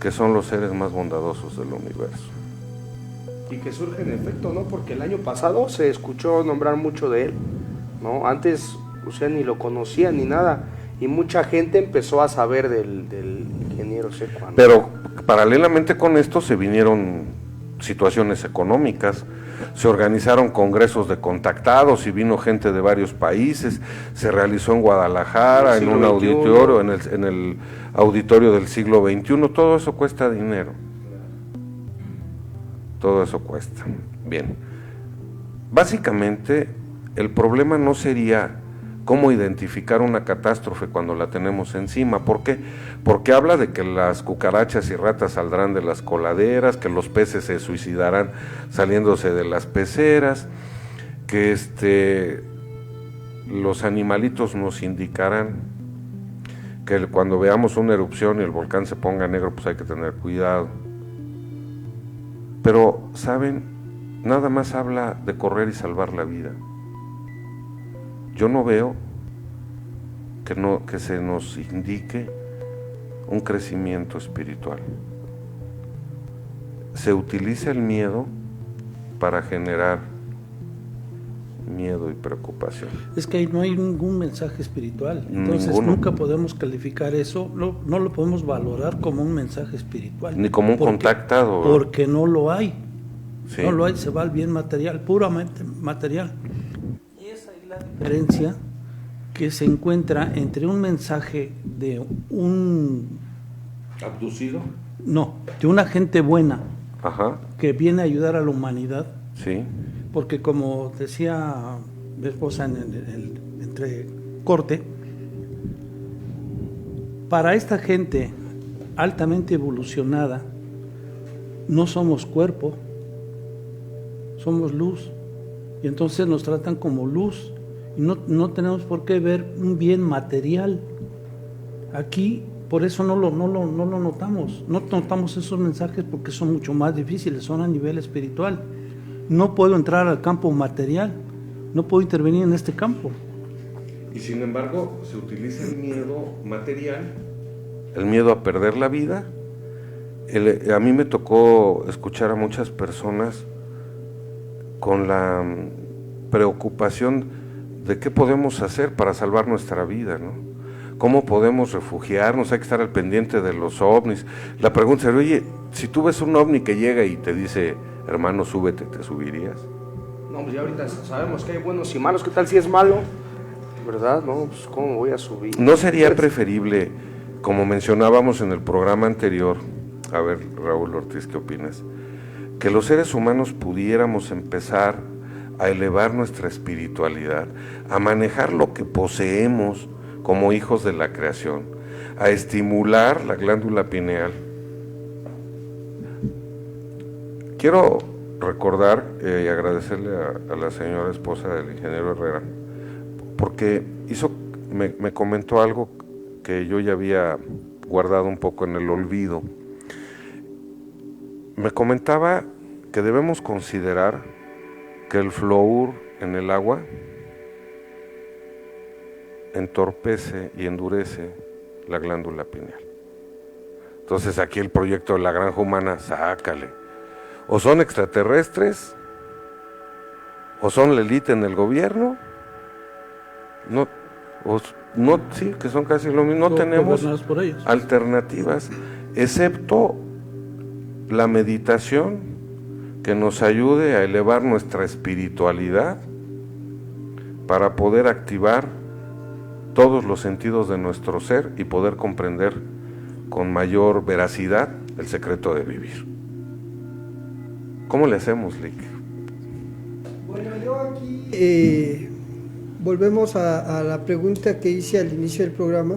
que son los seres más bondadosos del universo. Y que surge en efecto, ¿no? Porque el año pasado se escuchó nombrar mucho de él, ¿no? Antes, o sea, ni lo conocía ni nada, y mucha gente empezó a saber del ingeniero Secua, ¿no? Pero paralelamente con esto se vinieron situaciones económicas, se organizaron congresos de contactados y vino gente de varios países, se realizó en Guadalajara, en un auditorio, en el auditorio del siglo XXI, todo eso cuesta dinero. Todo eso cuesta. Bien. Básicamente, el problema no sería cómo identificar una catástrofe cuando la tenemos encima. ¿Por qué? Porque habla de que las cucarachas y ratas saldrán de las coladeras, que los peces se suicidarán saliéndose de las peceras, que los animalitos nos indicarán que cuando veamos una erupción y el volcán se ponga negro, pues hay que tener cuidado. Pero, ¿saben? Nada más habla de correr y salvar la vida. Yo no veo que se nos indique un crecimiento espiritual. Se utiliza el miedo para generar miedo y preocupación. Es que ahí no hay ningún mensaje espiritual, entonces nunca podemos calificar eso, no lo podemos valorar como un mensaje espiritual. Ni como un contactado. Porque no lo hay, Sí. no lo hay, se va al bien material, puramente material. Y es ahí la diferencia que se encuentra entre un mensaje de un... ¿Abducido? No, de una gente buena, Ajá, que viene a ayudar a la humanidad, sí. porque como decía mi esposa en el entrecorte, para esta gente altamente evolucionada, no somos cuerpo, somos luz, y entonces nos tratan como luz, y no tenemos por qué ver un bien material. Aquí, por eso no lo notamos, no notamos esos mensajes porque son mucho más difíciles, son a nivel espiritual. No puedo entrar al campo material, no puedo intervenir en este campo. Y sin embargo, se utiliza el miedo material, el miedo a perder la vida. A mí me tocó escuchar a muchas personas con la preocupación de qué podemos hacer para salvar nuestra vida, ¿no? ¿Cómo podemos refugiarnos? Hay que estar al pendiente de los ovnis. La pregunta es, oye, si tú ves un ovni que llega y te dice, hermano, súbete, ¿te subirías? No, pues ya ahorita sabemos que hay buenos y malos, ¿qué tal si es malo? ¿Verdad? No, pues ¿cómo voy a subir? ¿No sería preferible, como mencionábamos en el programa anterior, a ver, Raúl Ortiz, ¿qué opinas? Que los seres humanos pudiéramos empezar a elevar nuestra espiritualidad, a manejar lo que poseemos como hijos de la creación, a estimular la glándula pineal. Quiero recordar y agradecerle a la señora esposa del ingeniero Herrera, porque me comentó algo que yo ya había guardado un poco en el olvido. Me comentaba que debemos considerar que el flúor en el agua entorpece y endurece la glándula pineal. Entonces aquí el proyecto de la granja humana, sácale. O son extraterrestres, o son la élite en el gobierno, sí, que son casi lo mismo. No tenemos por ellos. alternativas, excepto la meditación que nos ayude a elevar nuestra espiritualidad para poder activar todos los sentidos de nuestro ser y poder comprender con mayor veracidad el secreto de vivir. ¿Cómo le hacemos, Lick? Bueno, yo aquí volvemos a la pregunta que hice al inicio del programa.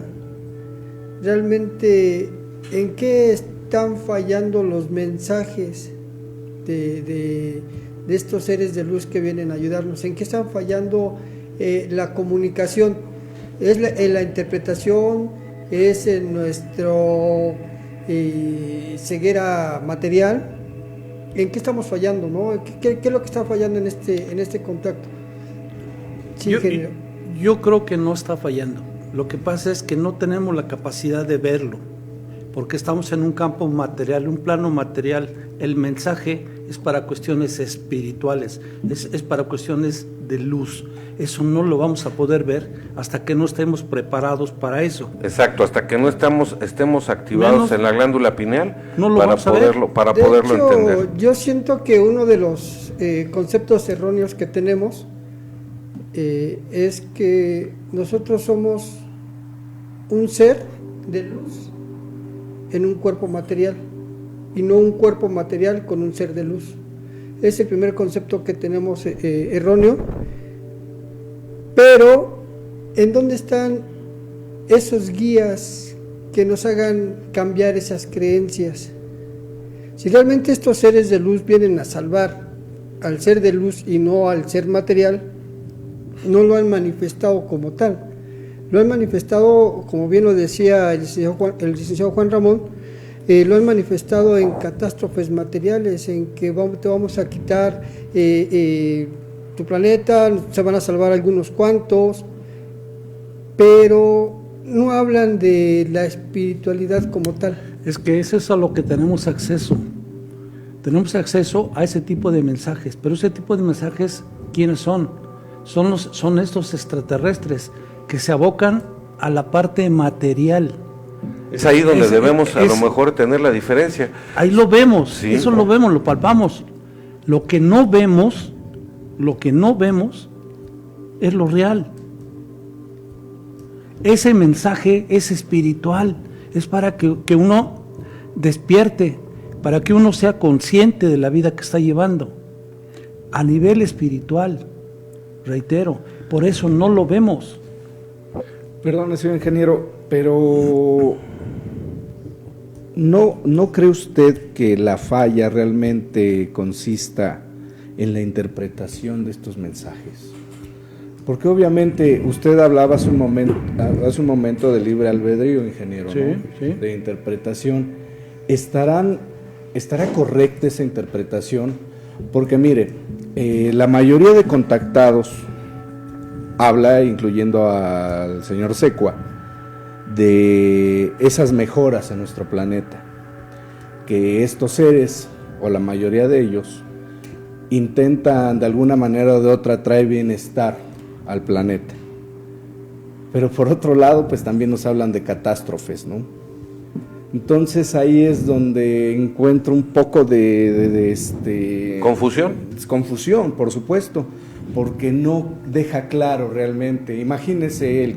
Realmente, ¿en qué están fallando los mensajes de de estos seres de luz que vienen a ayudarnos. ¿En qué están fallando? La comunicación, es en la interpretación, es en nuestro ceguera material. ¿En qué estamos fallando, no? ¿Qué es lo que está fallando en este contacto? Sí, ingeniero. Yo creo que no está fallando. Lo que pasa es que no tenemos la capacidad de verlo, porque estamos en un campo material, un plano material. El mensaje es para cuestiones espirituales, es para cuestiones de luz. Eso no lo vamos a poder ver hasta que no estemos preparados para eso. Exacto, hasta que no estemos activados en la glándula pineal no lo para poderlo entender. Yo siento que uno de los conceptos erróneos que tenemos es que nosotros somos un ser de luz en un cuerpo material y no un cuerpo material con un ser de luz. Es el primer concepto que tenemos erróneo. Pero, ¿en dónde están esos guías que nos hagan cambiar esas creencias? Si realmente estos seres de luz vienen a salvar al ser de luz y no al ser material, no lo han manifestado como tal. Lo han manifestado, como bien lo decía el licenciado Juan Ramón, lo han manifestado en catástrofes materiales, en que te vamos a quitar tu planeta, se van a salvar algunos cuantos, pero no hablan de la espiritualidad como tal. Es que eso es a lo que tenemos acceso. Tenemos acceso a ese tipo de mensajes, pero ese tipo de mensajes, ¿quiénes son? Son estos extraterrestres que se abocan a la parte material. Es ahí donde debemos a lo mejor tener la diferencia. Ahí lo vemos, sí, eso lo vemos, lo palpamos. Lo que no vemos es lo real. Ese mensaje es espiritual, es para que uno despierte, para que uno sea consciente de la vida que está llevando, a nivel espiritual, reitero, por eso no lo vemos. Perdón, señor ingeniero, pero ¿no cree usted que la falla realmente consista en la interpretación de estos mensajes? Porque obviamente usted hablaba hace un momento de libre albedrío, ingeniero, sí, ¿no? Sí. De interpretación. ¿Estará correcta esa interpretación? Porque mire, la mayoría de contactados habla, incluyendo al señor Secua, de esas mejoras en nuestro planeta, que estos seres, o la mayoría de ellos, intentan de alguna manera o de otra traer bienestar al planeta. Pero por otro lado, pues también nos hablan de catástrofes, ¿no? Entonces ahí es donde encuentro un poco de confusión, por supuesto, porque no deja claro realmente. Imagínese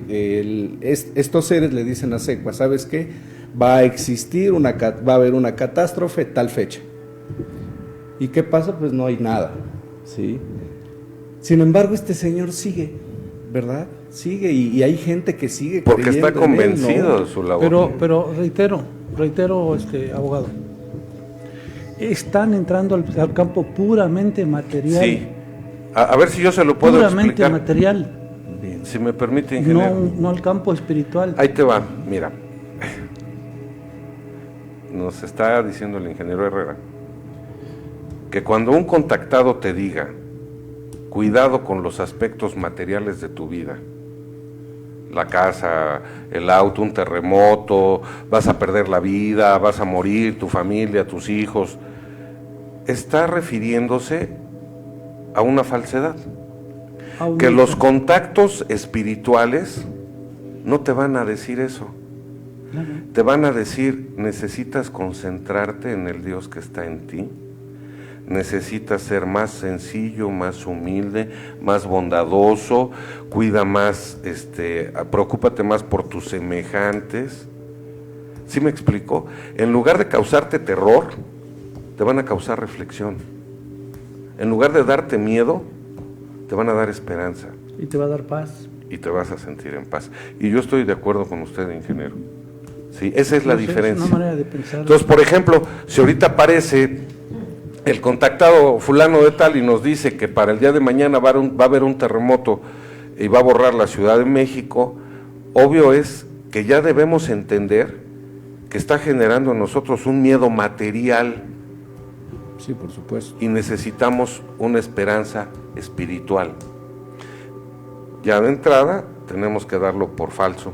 estos seres le dicen a Secua, ¿sabes qué? Va a haber una catástrofe tal fecha. ¿Y qué pasa? Pues no hay nada, ¿sí? Sin embargo, este señor sigue, ¿verdad? Sigue y hay gente que sigue porque está convencido, ¿no?, de su labor. Pero reitero, abogado, están entrando al campo puramente material. Sí. A ver si yo se lo puedo puramente explicar. Material. Bien. Si me permite, ingeniero. No al campo espiritual. Ahí te va, mira. Nos está diciendo el ingeniero Herrera que cuando un contactado te diga, cuidado con los aspectos materiales de tu vida, la casa, el auto, un terremoto, vas a perder la vida, vas a morir, tu familia, tus hijos, está refiriéndose a una falsedad. Que los contactos espirituales no te van a decir eso. Te van a decir, necesitas concentrarte en el Dios que está en ti, necesitas ser más sencillo, más humilde, más bondadoso, cuida más, preocúpate más por tus semejantes. ¿Sí me explico? En lugar de causarte terror, te van a causar reflexión. En lugar de darte miedo, te van a dar esperanza. Y te va a dar paz. Y te vas a sentir en paz. Y yo estoy de acuerdo con usted, ingeniero. Sí, esa es la diferencia. Es una manera de pensar. Entonces, por ejemplo, si ahorita aparece el contactado fulano de tal y nos dice que para el día de mañana va a haber un terremoto y va a borrar la Ciudad de México, obvio es que ya debemos entender que está generando en nosotros un miedo material. Sí, por supuesto. Y necesitamos una esperanza espiritual. Ya de entrada tenemos que darlo por falso.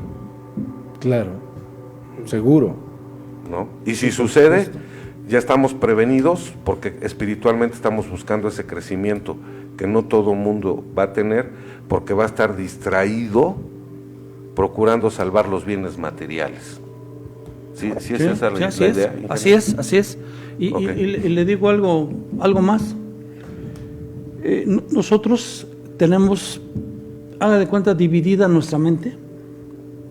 Claro, seguro. ¿No? Y si sucede, ya estamos prevenidos porque espiritualmente estamos buscando ese crecimiento que no todo mundo va a tener porque va a estar distraído procurando salvar los bienes materiales. ¿Sí es esa la idea? Así es. Y le digo algo más. Nosotros tenemos, haga de cuenta, dividida nuestra mente.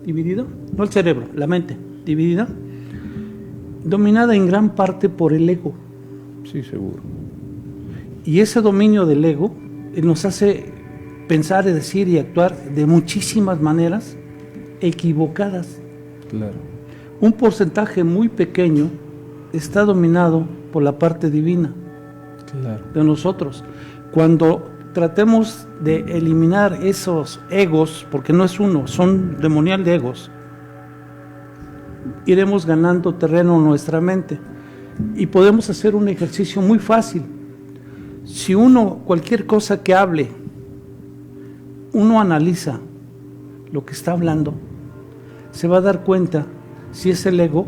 ¿Dividida? No el cerebro, la mente. Dividida. Dominada en gran parte por el ego. Sí, seguro. Y ese dominio del ego nos hace pensar, decir y actuar de muchísimas maneras equivocadas. Claro. Un porcentaje muy pequeño está dominado por la parte divina, claro, de nosotros. Cuando tratemos de eliminar esos egos, porque no es uno, son demonial de egos, iremos ganando terreno en nuestra mente y podemos hacer un ejercicio muy fácil. Si uno, cualquier cosa que hable, uno analiza lo que está hablando, se va a dar cuenta si es el ego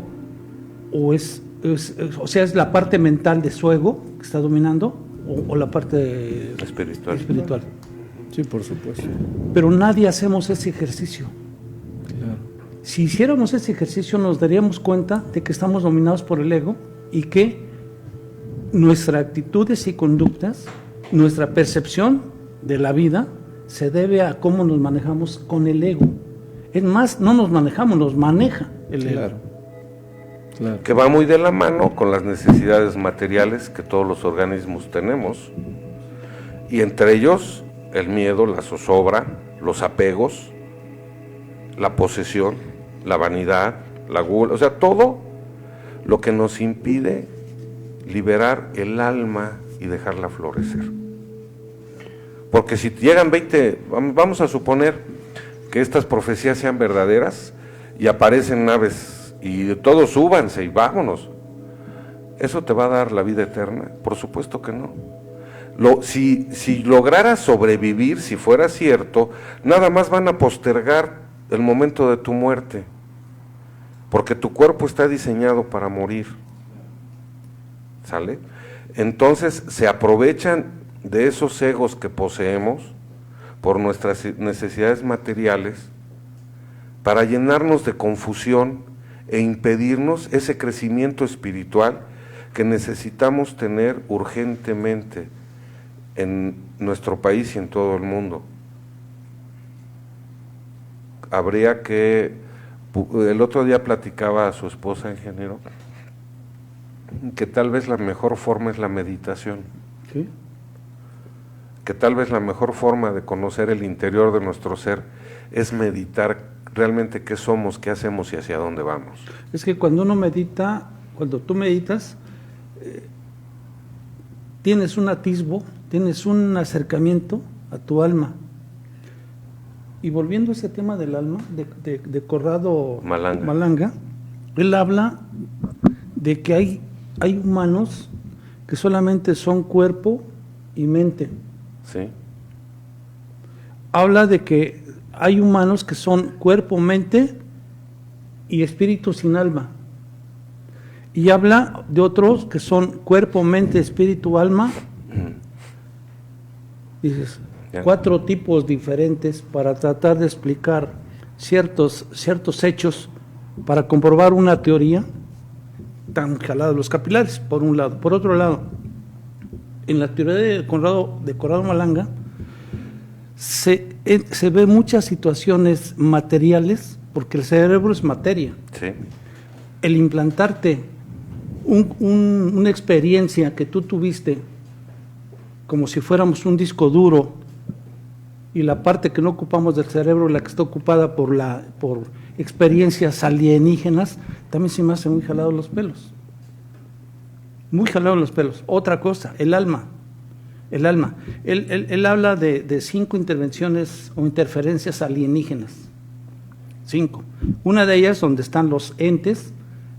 o es la parte mental de su ego que está dominando o la parte espiritual. Sí, por supuesto. Pero nadie hacemos ese ejercicio. Claro. Si hiciéramos ese ejercicio nos daríamos cuenta de que estamos dominados por el ego y que nuestras actitudes y conductas, nuestra percepción de la vida se debe a cómo nos manejamos con el ego. Es más, no nos manejamos, nos maneja el ego. Claro. Que va muy de la mano con las necesidades materiales que todos los organismos tenemos, y entre ellos el miedo, la zozobra, los apegos, la posesión, la vanidad, la gula, o sea, todo lo que nos impide liberar el alma y dejarla florecer. Porque si llegan 20, vamos a suponer que estas profecías sean verdaderas y aparecen naves y todos súbanse y vámonos, ¿eso te va a dar la vida eterna? Por supuesto que no. Si lograras sobrevivir, si fuera cierto, nada más van a postergar el momento de tu muerte, porque tu cuerpo está diseñado para morir, ¿sale? Entonces se aprovechan de esos egos que poseemos por nuestras necesidades materiales para llenarnos de confusión e impedirnos ese crecimiento espiritual que necesitamos tener urgentemente en nuestro país y en todo el mundo. Habría que, el otro día platicaba a su esposa, ingeniero, que tal vez la mejor forma es la meditación. ¿Sí? Que tal vez la mejor forma de conocer el interior de nuestro ser es meditar realmente qué somos, qué hacemos y hacia dónde vamos. Es que cuando uno medita, cuando tú meditas, tienes un atisbo, tienes un acercamiento a tu alma. Y volviendo a ese tema del alma, de Corrado Malanga, él habla de que hay humanos que solamente son cuerpo y mente. Sí. Habla de que hay humanos que son cuerpo, mente y espíritu sin alma. Y habla de otros que son cuerpo, mente, espíritu, alma. Dices, 4 tipos diferentes para tratar de explicar ciertos hechos, para comprobar una teoría tan jalada de los capilares, por un lado. Por otro lado, en la teoría de Corrado Malanga, se ve muchas situaciones materiales, porque el cerebro es materia. Sí. El implantarte una experiencia que tú tuviste, como si fuéramos un disco duro, y la parte que no ocupamos del cerebro, la que está ocupada por experiencias alienígenas, también se me hace muy jalado los pelos. muy jalado en los pelos. Otra cosa, el alma. Él habla de 5 intervenciones o interferencias alienígenas. 5. Una de ellas donde están los entes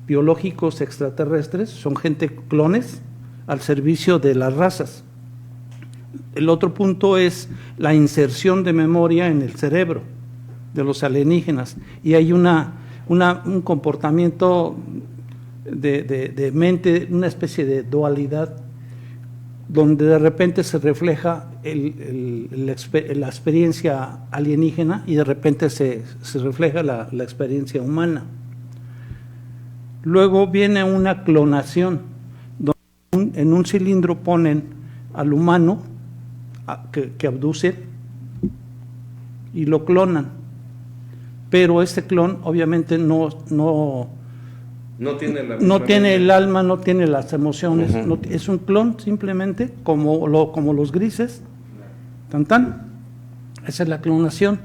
biológicos extraterrestres, son gente clones al servicio de las razas. El otro punto es la inserción de memoria en el cerebro de los alienígenas, y hay un comportamiento de mente, una especie de dualidad, donde de repente se refleja la experiencia alienígena y de repente se refleja la experiencia humana. Luego viene una clonación, donde en un cilindro ponen al humano que abduce y lo clonan, pero este clon obviamente no tiene el alma, no tiene las emociones, es un clon simplemente como los grises, esa es la clonación.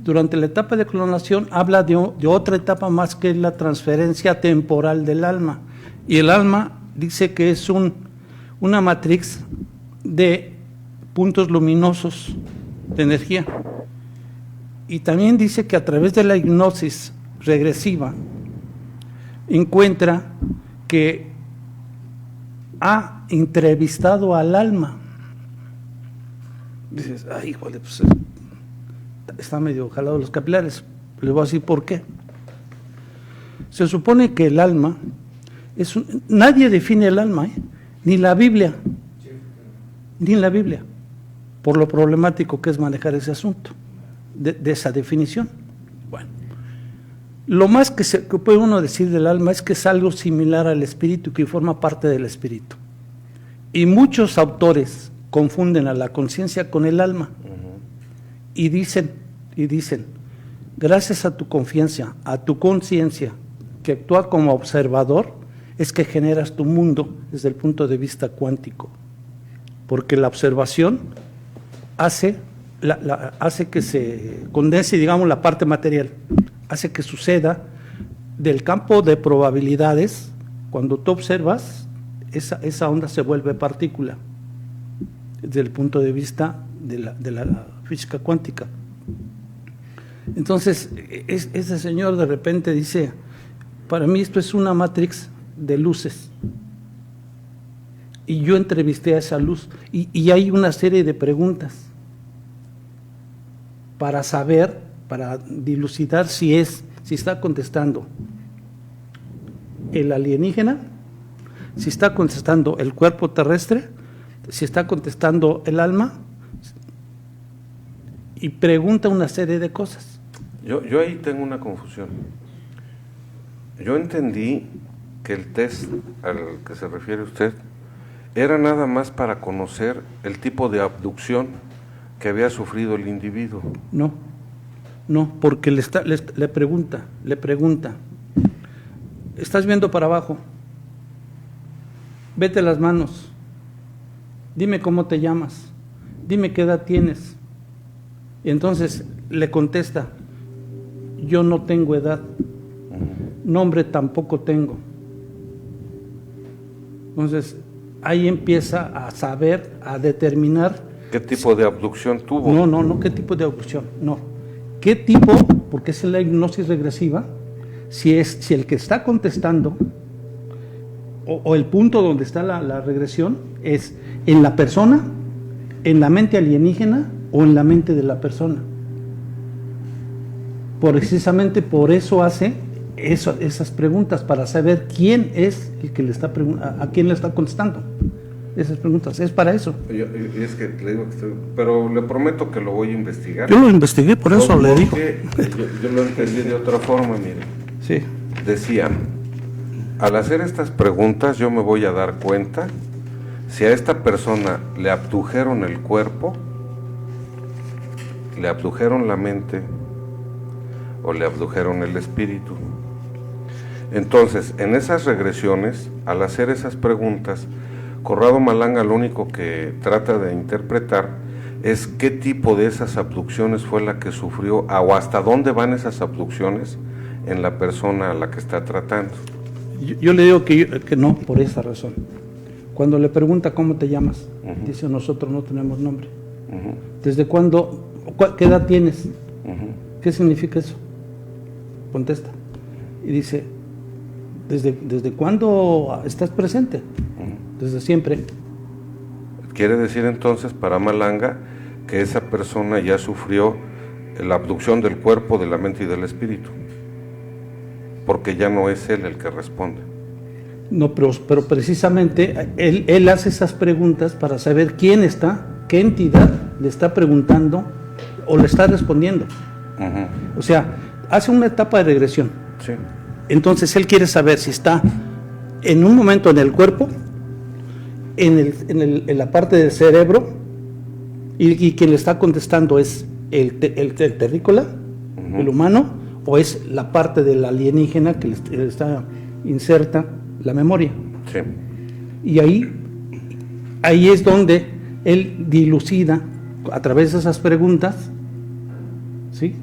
Durante la etapa de clonación habla de otra etapa más, que es la transferencia temporal del alma, y el alma dice que es una matriz de puntos luminosos de energía, y también dice que a través de la hipnosis regresiva encuentra que ha entrevistado al alma. Dices, ay, híjole, pues está medio jalado los capilares. Le voy a decir por qué. Se supone que el alma nadie define el alma, ni la Biblia, por lo problemático que es manejar ese asunto de esa definición. Bueno, lo más que puede uno decir del alma es que es algo similar al espíritu, que forma parte del espíritu. Y muchos autores confunden a la conciencia con el alma, y dicen, gracias a tu confianza, a tu conciencia, que actúa como observador, es que generas tu mundo desde el punto de vista cuántico, porque la observación hace que se condense, digamos, la parte material, hace que suceda del campo de probabilidades. Cuando tú observas, esa onda se vuelve partícula, desde el punto de vista de la física cuántica. Entonces, ese señor de repente dice, para mí esto es una matrix de luces, y yo entrevisté a esa luz, y hay una serie de preguntas para saber, para dilucidar si está contestando el alienígena, si está contestando el cuerpo terrestre, si está contestando el alma, y pregunta una serie de cosas. Yo ahí tengo una confusión. Yo entendí que el test al que se refiere usted era nada más para conocer el tipo de abducción que había sufrido el individuo. No, porque le pregunta, ¿estás viendo para abajo? Vete las manos, dime cómo te llamas, dime qué edad tienes. Y entonces le contesta, yo no tengo edad, nombre tampoco tengo. Entonces ahí empieza a saber, a determinar ¿qué tipo de abducción tuvo? No, ¿qué tipo de abducción? No. ¿Qué tipo? Porque es la hipnosis regresiva. Si el que está contestando, o el punto donde está la regresión, es en la persona, en la mente alienígena o en la mente de la persona. Precisamente por eso hace esas preguntas, para saber quién es el que le está a quién le está contestando. Esas preguntas, es para eso. Es que le digo pero le prometo que lo voy a investigar. Yo lo investigué, por eso le digo. Yo lo entendí de otra forma, mire. Sí. Decía, al hacer estas preguntas yo me voy a dar cuenta si a esta persona le abdujeron el cuerpo, le abdujeron la mente o le abdujeron el espíritu. Entonces, en esas regresiones, al hacer esas preguntas, Corrado Malanga lo único que trata de interpretar es qué tipo de esas abducciones fue la que sufrió, o hasta dónde van esas abducciones en la persona a la que está tratando. Yo le digo que no, por esa razón. Cuando le pregunta cómo te llamas, Ujú. dice nosotros no tenemos nombre. Ujú, ¿Desde cuándo, qué edad tienes? ujú. ¿Qué significa eso? Contesta. Y dice, ¿desde cuándo estás presente? Desde siempre. Quiere decir entonces para Malanga que esa persona ya sufrió la abducción del cuerpo, de la mente y del espíritu, porque ya no es él el que responde. No, pero precisamente él hace esas preguntas para saber quién está, qué entidad le está preguntando o le está respondiendo. Ujú. O sea, hace una etapa de regresión. Sí. Entonces él quiere saber si está en un momento en el cuerpo, en la parte del cerebro, y quien le está contestando es el terrícola, Ujú. el humano, o es la parte del alienígena que le está inserta la memoria. Sí. Y ahí es donde él dilucida a través de esas preguntas, ¿sí?,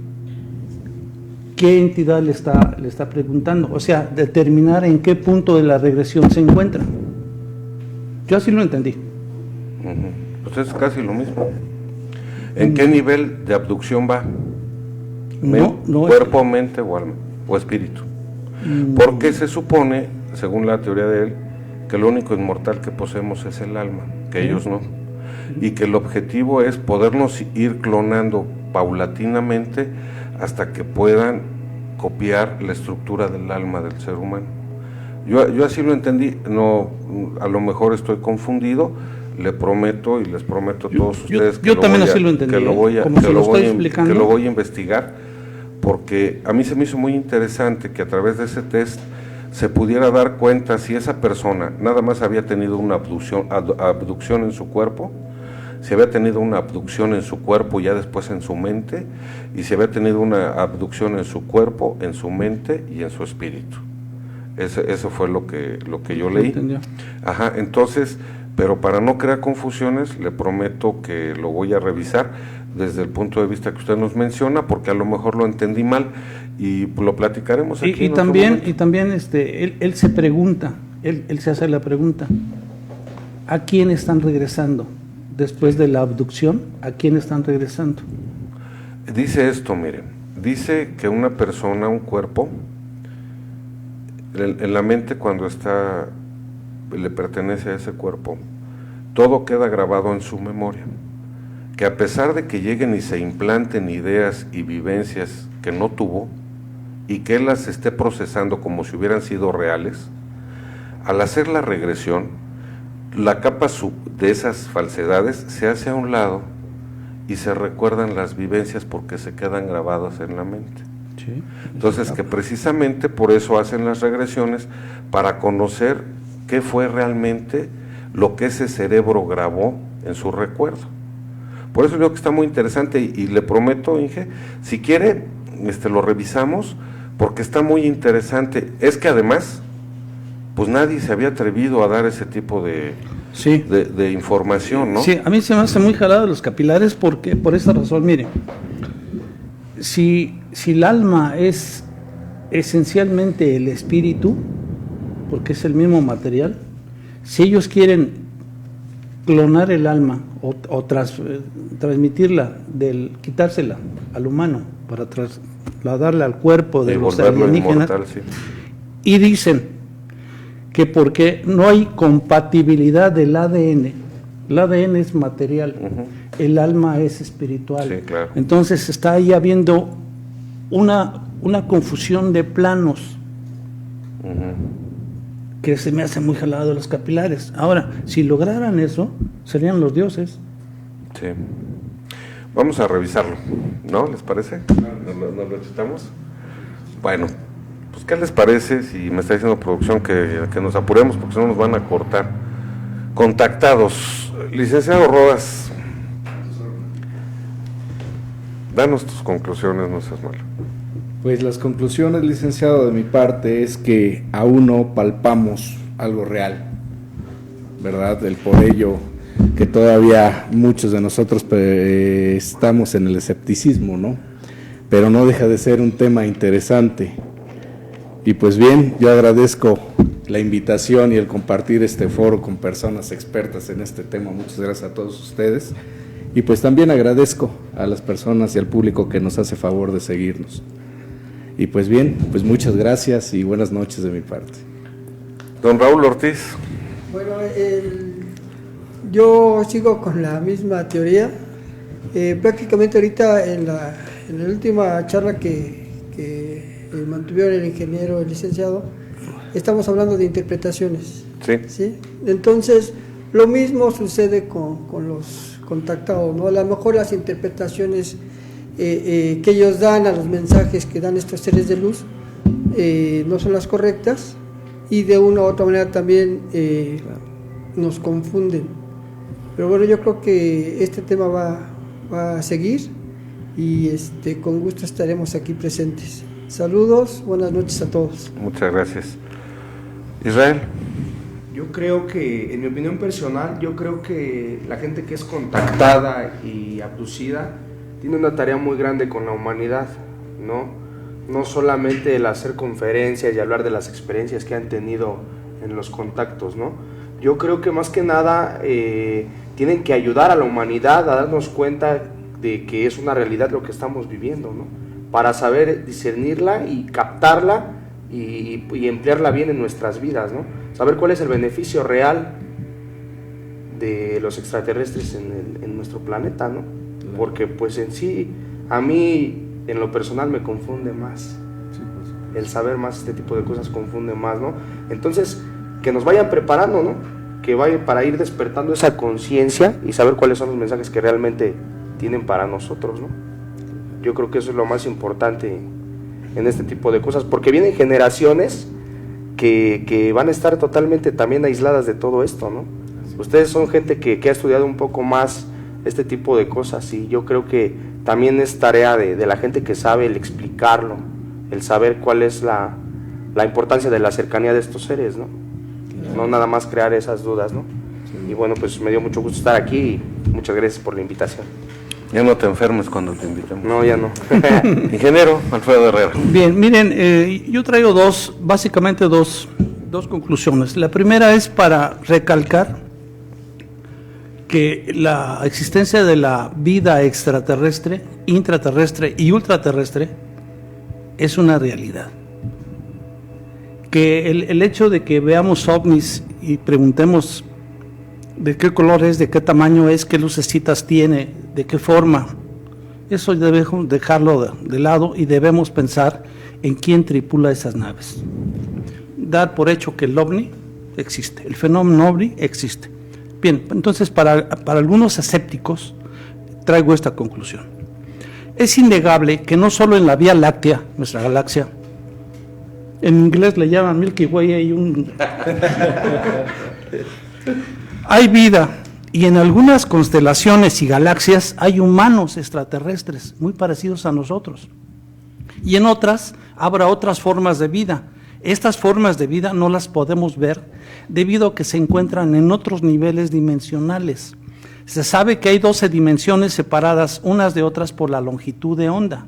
qué entidad le está preguntando, o sea, determinar en qué punto de la regresión se encuentra. Yo así lo entendí. Ujú. Pues es casi lo mismo. ¿En qué nivel de abducción va? No ¿Cuerpo, mente o alma? ¿O espíritu? Porque se supone, según la teoría de él, que lo único inmortal que poseemos es el alma, que ellos no. Y que el objetivo es podernos ir clonando paulatinamente hasta que puedan copiar la estructura del alma del ser humano. Yo así lo entendí, no, a lo mejor estoy confundido, le prometo y les prometo a todos ustedes que yo también así lo entendí, que lo voy a, como que se lo lo voy estoy a- explicando. que lo voy a investigar, porque a mí se me hizo muy interesante que a través de ese test se pudiera dar cuenta si esa persona nada más había tenido una abducción en su cuerpo, si había tenido una abducción en su cuerpo y ya después en su mente, y si había tenido una abducción en su cuerpo, en su mente y en su espíritu. Eso fue lo que yo leí. ¿Entendió? Ajá, entonces, pero para no crear confusiones, le prometo que lo voy a revisar desde el punto de vista que usted nos menciona, porque a lo mejor lo entendí mal y lo platicaremos aquí. Y en otro también momento. él se pregunta, él se hace la pregunta, ¿a quién están regresando? Después de la abducción, ¿a quién están regresando? Dice esto, miren, dice que una persona, un cuerpo, en la mente cuando le pertenece a ese cuerpo, todo queda grabado en su memoria, que a pesar de que lleguen y se implanten ideas y vivencias que no tuvo, y que él las esté procesando como si hubieran sido reales, al hacer la regresión, la capa de esas falsedades se hace a un lado y se recuerdan las vivencias porque se quedan grabadas en la mente. Sí. Entonces, que precisamente por eso hacen las regresiones, para conocer qué fue realmente lo que ese cerebro grabó en su recuerdo. Por eso digo que está muy interesante y le prometo, Inge, si quiere, lo revisamos, porque está muy interesante. Es que además, pues nadie se había atrevido a dar ese tipo de información, ¿no? Sí, a mí se me hace muy jalado los capilares porque, por esa razón, mire, si el alma es esencialmente el espíritu, porque es el mismo material, si ellos quieren clonar el alma o transmitirla, quitársela al humano para trasladarla al cuerpo de Y los volverlo alienígenas, inmortal, sí. y dicen que porque no hay compatibilidad del ADN, el ADN es material, el alma es espiritual. Sí, claro. Entonces está ahí habiendo una confusión de planos que se me hace muy jalado de los capilares. Ahora, si lograran eso, serían los dioses. Sí. Vamos a revisarlo, ¿no? ¿Les parece? ¿Nos lo chutamos? Bueno, pues ¿qué les parece si me está diciendo producción que nos apuremos porque si no nos van a cortar? Contactados. Licenciado Rodas, danos tus conclusiones, no seas malo. Pues las conclusiones, licenciado, de mi parte es que aún no palpamos algo real, ¿verdad? Por ello que todavía muchos de nosotros estamos en el escepticismo, ¿no? Pero no deja de ser un tema interesante. Y pues bien, yo agradezco la invitación y el compartir este foro con personas expertas en este tema. Muchas gracias a todos ustedes. Y pues también agradezco a las personas y al público que nos hace favor de seguirnos. Y pues bien, pues muchas gracias y buenas noches de mi parte. Don Raúl Ortiz. Bueno, yo sigo con la misma teoría. Prácticamente ahorita en la última charla que mantuvieron el ingeniero, el licenciado, estamos hablando de interpretaciones. Sí. ¿Sí? Entonces, lo mismo sucede con los contactados, ¿no? A lo mejor las interpretaciones que ellos dan a los mensajes que dan estos seres de luz no son las correctas y de una u otra manera también nos confunden. Pero bueno, yo creo que este tema va a seguir y con gusto estaremos aquí presentes. Saludos, buenas noches a todos. Muchas gracias. Israel. Yo creo que, en mi opinión personal, yo creo que la gente que es contactada y abducida tiene una tarea muy grande con la humanidad, ¿no? No solamente el hacer conferencias y hablar de las experiencias que han tenido en los contactos, ¿no? Yo creo que más que nada tienen que ayudar a la humanidad a darnos cuenta de que es una realidad lo que estamos viviendo, ¿no? Para saber discernirla y captarla y emplearla bien en nuestras vidas, ¿no? Saber cuál es el beneficio real de los extraterrestres en nuestro planeta, ¿no? Porque pues en sí, a mí en lo personal me confunde más. El saber más este tipo de cosas confunde más, ¿no? Entonces, que nos vayan preparando, ¿no? Que vayan para ir despertando esa conciencia y saber cuáles son los mensajes que realmente tienen para nosotros, ¿no? Yo creo que eso es lo más importante en este tipo de cosas, porque vienen generaciones que van a estar totalmente también aisladas de todo esto, ¿no? Ustedes son gente que ha estudiado un poco más este tipo de cosas y yo creo que también es tarea de la gente que sabe el explicarlo, el saber cuál es la importancia de la cercanía de estos seres, ¿no? No nada más crear esas dudas, ¿no? Y bueno, pues me dio mucho gusto estar aquí y muchas gracias por la invitación. Ya no te enfermes cuando te invitamos. No, ya no. Ingeniero Alfredo Herrera. Bien, miren, yo traigo básicamente dos conclusiones. La primera es para recalcar que la existencia de la vida extraterrestre, intraterrestre y ultraterrestre es una realidad. Que el hecho de que veamos ovnis y preguntemos de qué color es, de qué tamaño es, qué lucecitas tiene, de qué forma, eso debemos dejarlo de lado y debemos pensar en quién tripula esas naves. Dar por hecho que el ovni existe, el fenómeno ovni existe. Bien, entonces para algunos escépticos traigo esta conclusión. Es innegable que no solo en la Vía Láctea, nuestra galaxia, en inglés le llaman Milky Way, hay vida, y en algunas constelaciones y galaxias hay humanos extraterrestres muy parecidos a nosotros. Y en otras habrá otras formas de vida. Estas formas de vida no las podemos ver debido a que se encuentran en otros niveles dimensionales. Se sabe que hay 12 dimensiones separadas unas de otras por la longitud de onda,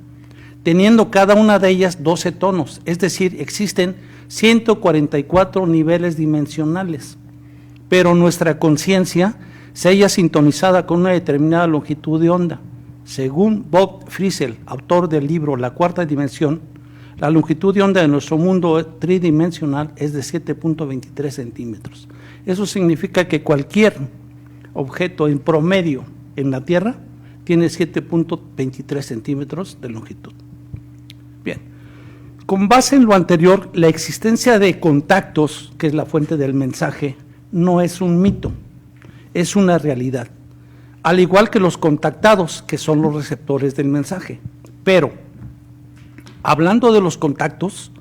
teniendo cada una de ellas 12 tonos, es decir, existen 144 niveles dimensionales. Pero nuestra conciencia se halla sintonizada con una determinada longitud de onda. Según Bob Frisell, autor del libro La Cuarta Dimensión, la longitud de onda de nuestro mundo tridimensional es de 7.23 centímetros. Eso significa que cualquier objeto en promedio en la Tierra tiene 7.23 centímetros de longitud. Bien, con base en lo anterior, la existencia de contactos, que es la fuente del mensaje, no es un mito, es una realidad, al igual que los contactados, que son los receptores del mensaje. Pero, hablando de los contactos,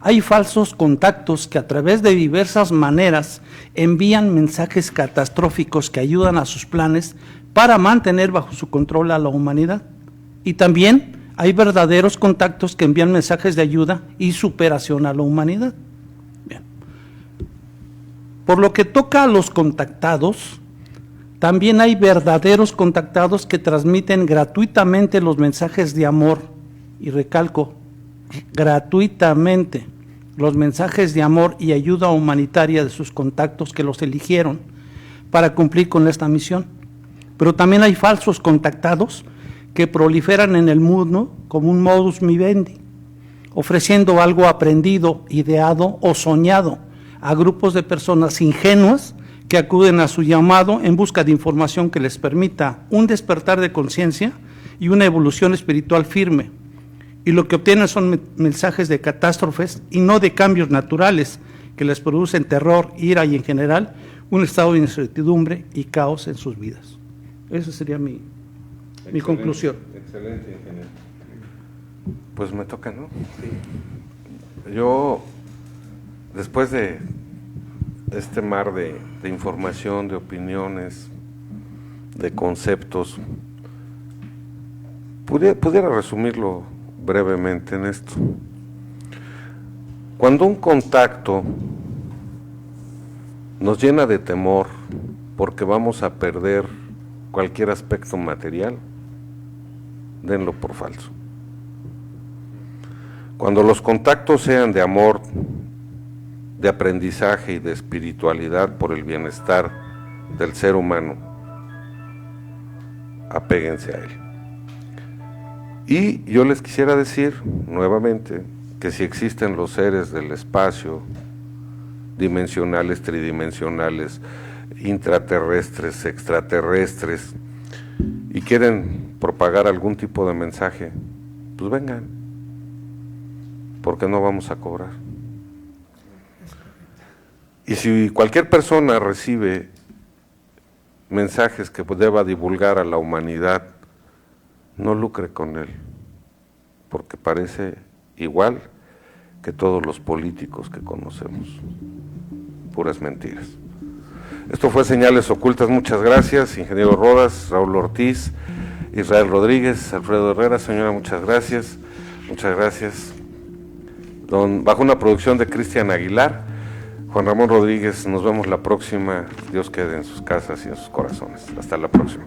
hay falsos contactos que a través de diversas maneras envían mensajes catastróficos que ayudan a sus planes para mantener bajo su control a la humanidad. Y también hay verdaderos contactos que envían mensajes de ayuda y superación a la humanidad. Bien. Por lo que toca a los contactados, también hay verdaderos contactados que transmiten gratuitamente los mensajes de amor, y recalco, gratuitamente los mensajes de amor y ayuda humanitaria de sus contactos que los eligieron para cumplir con esta misión. Pero también hay falsos contactados que proliferan en el mundo como un modus vivendi, ofreciendo algo aprendido, ideado o soñado a grupos de personas ingenuas que acuden a su llamado en busca de información que les permita un despertar de conciencia y una evolución espiritual firme. Y lo que obtienen son mensajes de catástrofes y no de cambios naturales que les producen terror, ira y en general un estado de incertidumbre y caos en sus vidas. Esa sería mi conclusión. Excelente, ingeniero. Pues me toca, ¿no? Sí. Yo, después de este mar de información, de opiniones, de conceptos, pudiera resumirlo brevemente en esto. Cuando un contacto nos llena de temor porque vamos a perder cualquier aspecto material, denlo por falso. Cuando los contactos sean de amor, de aprendizaje y de espiritualidad por el bienestar del ser humano, apéguense a él. Y yo les quisiera decir nuevamente que si existen los seres del espacio, dimensionales, tridimensionales, intraterrestres, extraterrestres, y quieren propagar algún tipo de mensaje, pues vengan, porque no vamos a cobrar. Y si cualquier persona recibe mensajes que deba divulgar a la humanidad, no lucre con él, porque parece igual que todos los políticos que conocemos, puras mentiras. Esto fue Señales Ocultas. Muchas gracias, ingeniero Rodas, Raúl Ortiz, Israel Rodríguez, Alfredo Herrera. Señora, muchas gracias. Muchas gracias. Bajo una producción de Cristian Aguilar, Juan Ramón Rodríguez. Nos vemos la próxima. Dios quede en sus casas y en sus corazones. Hasta la próxima.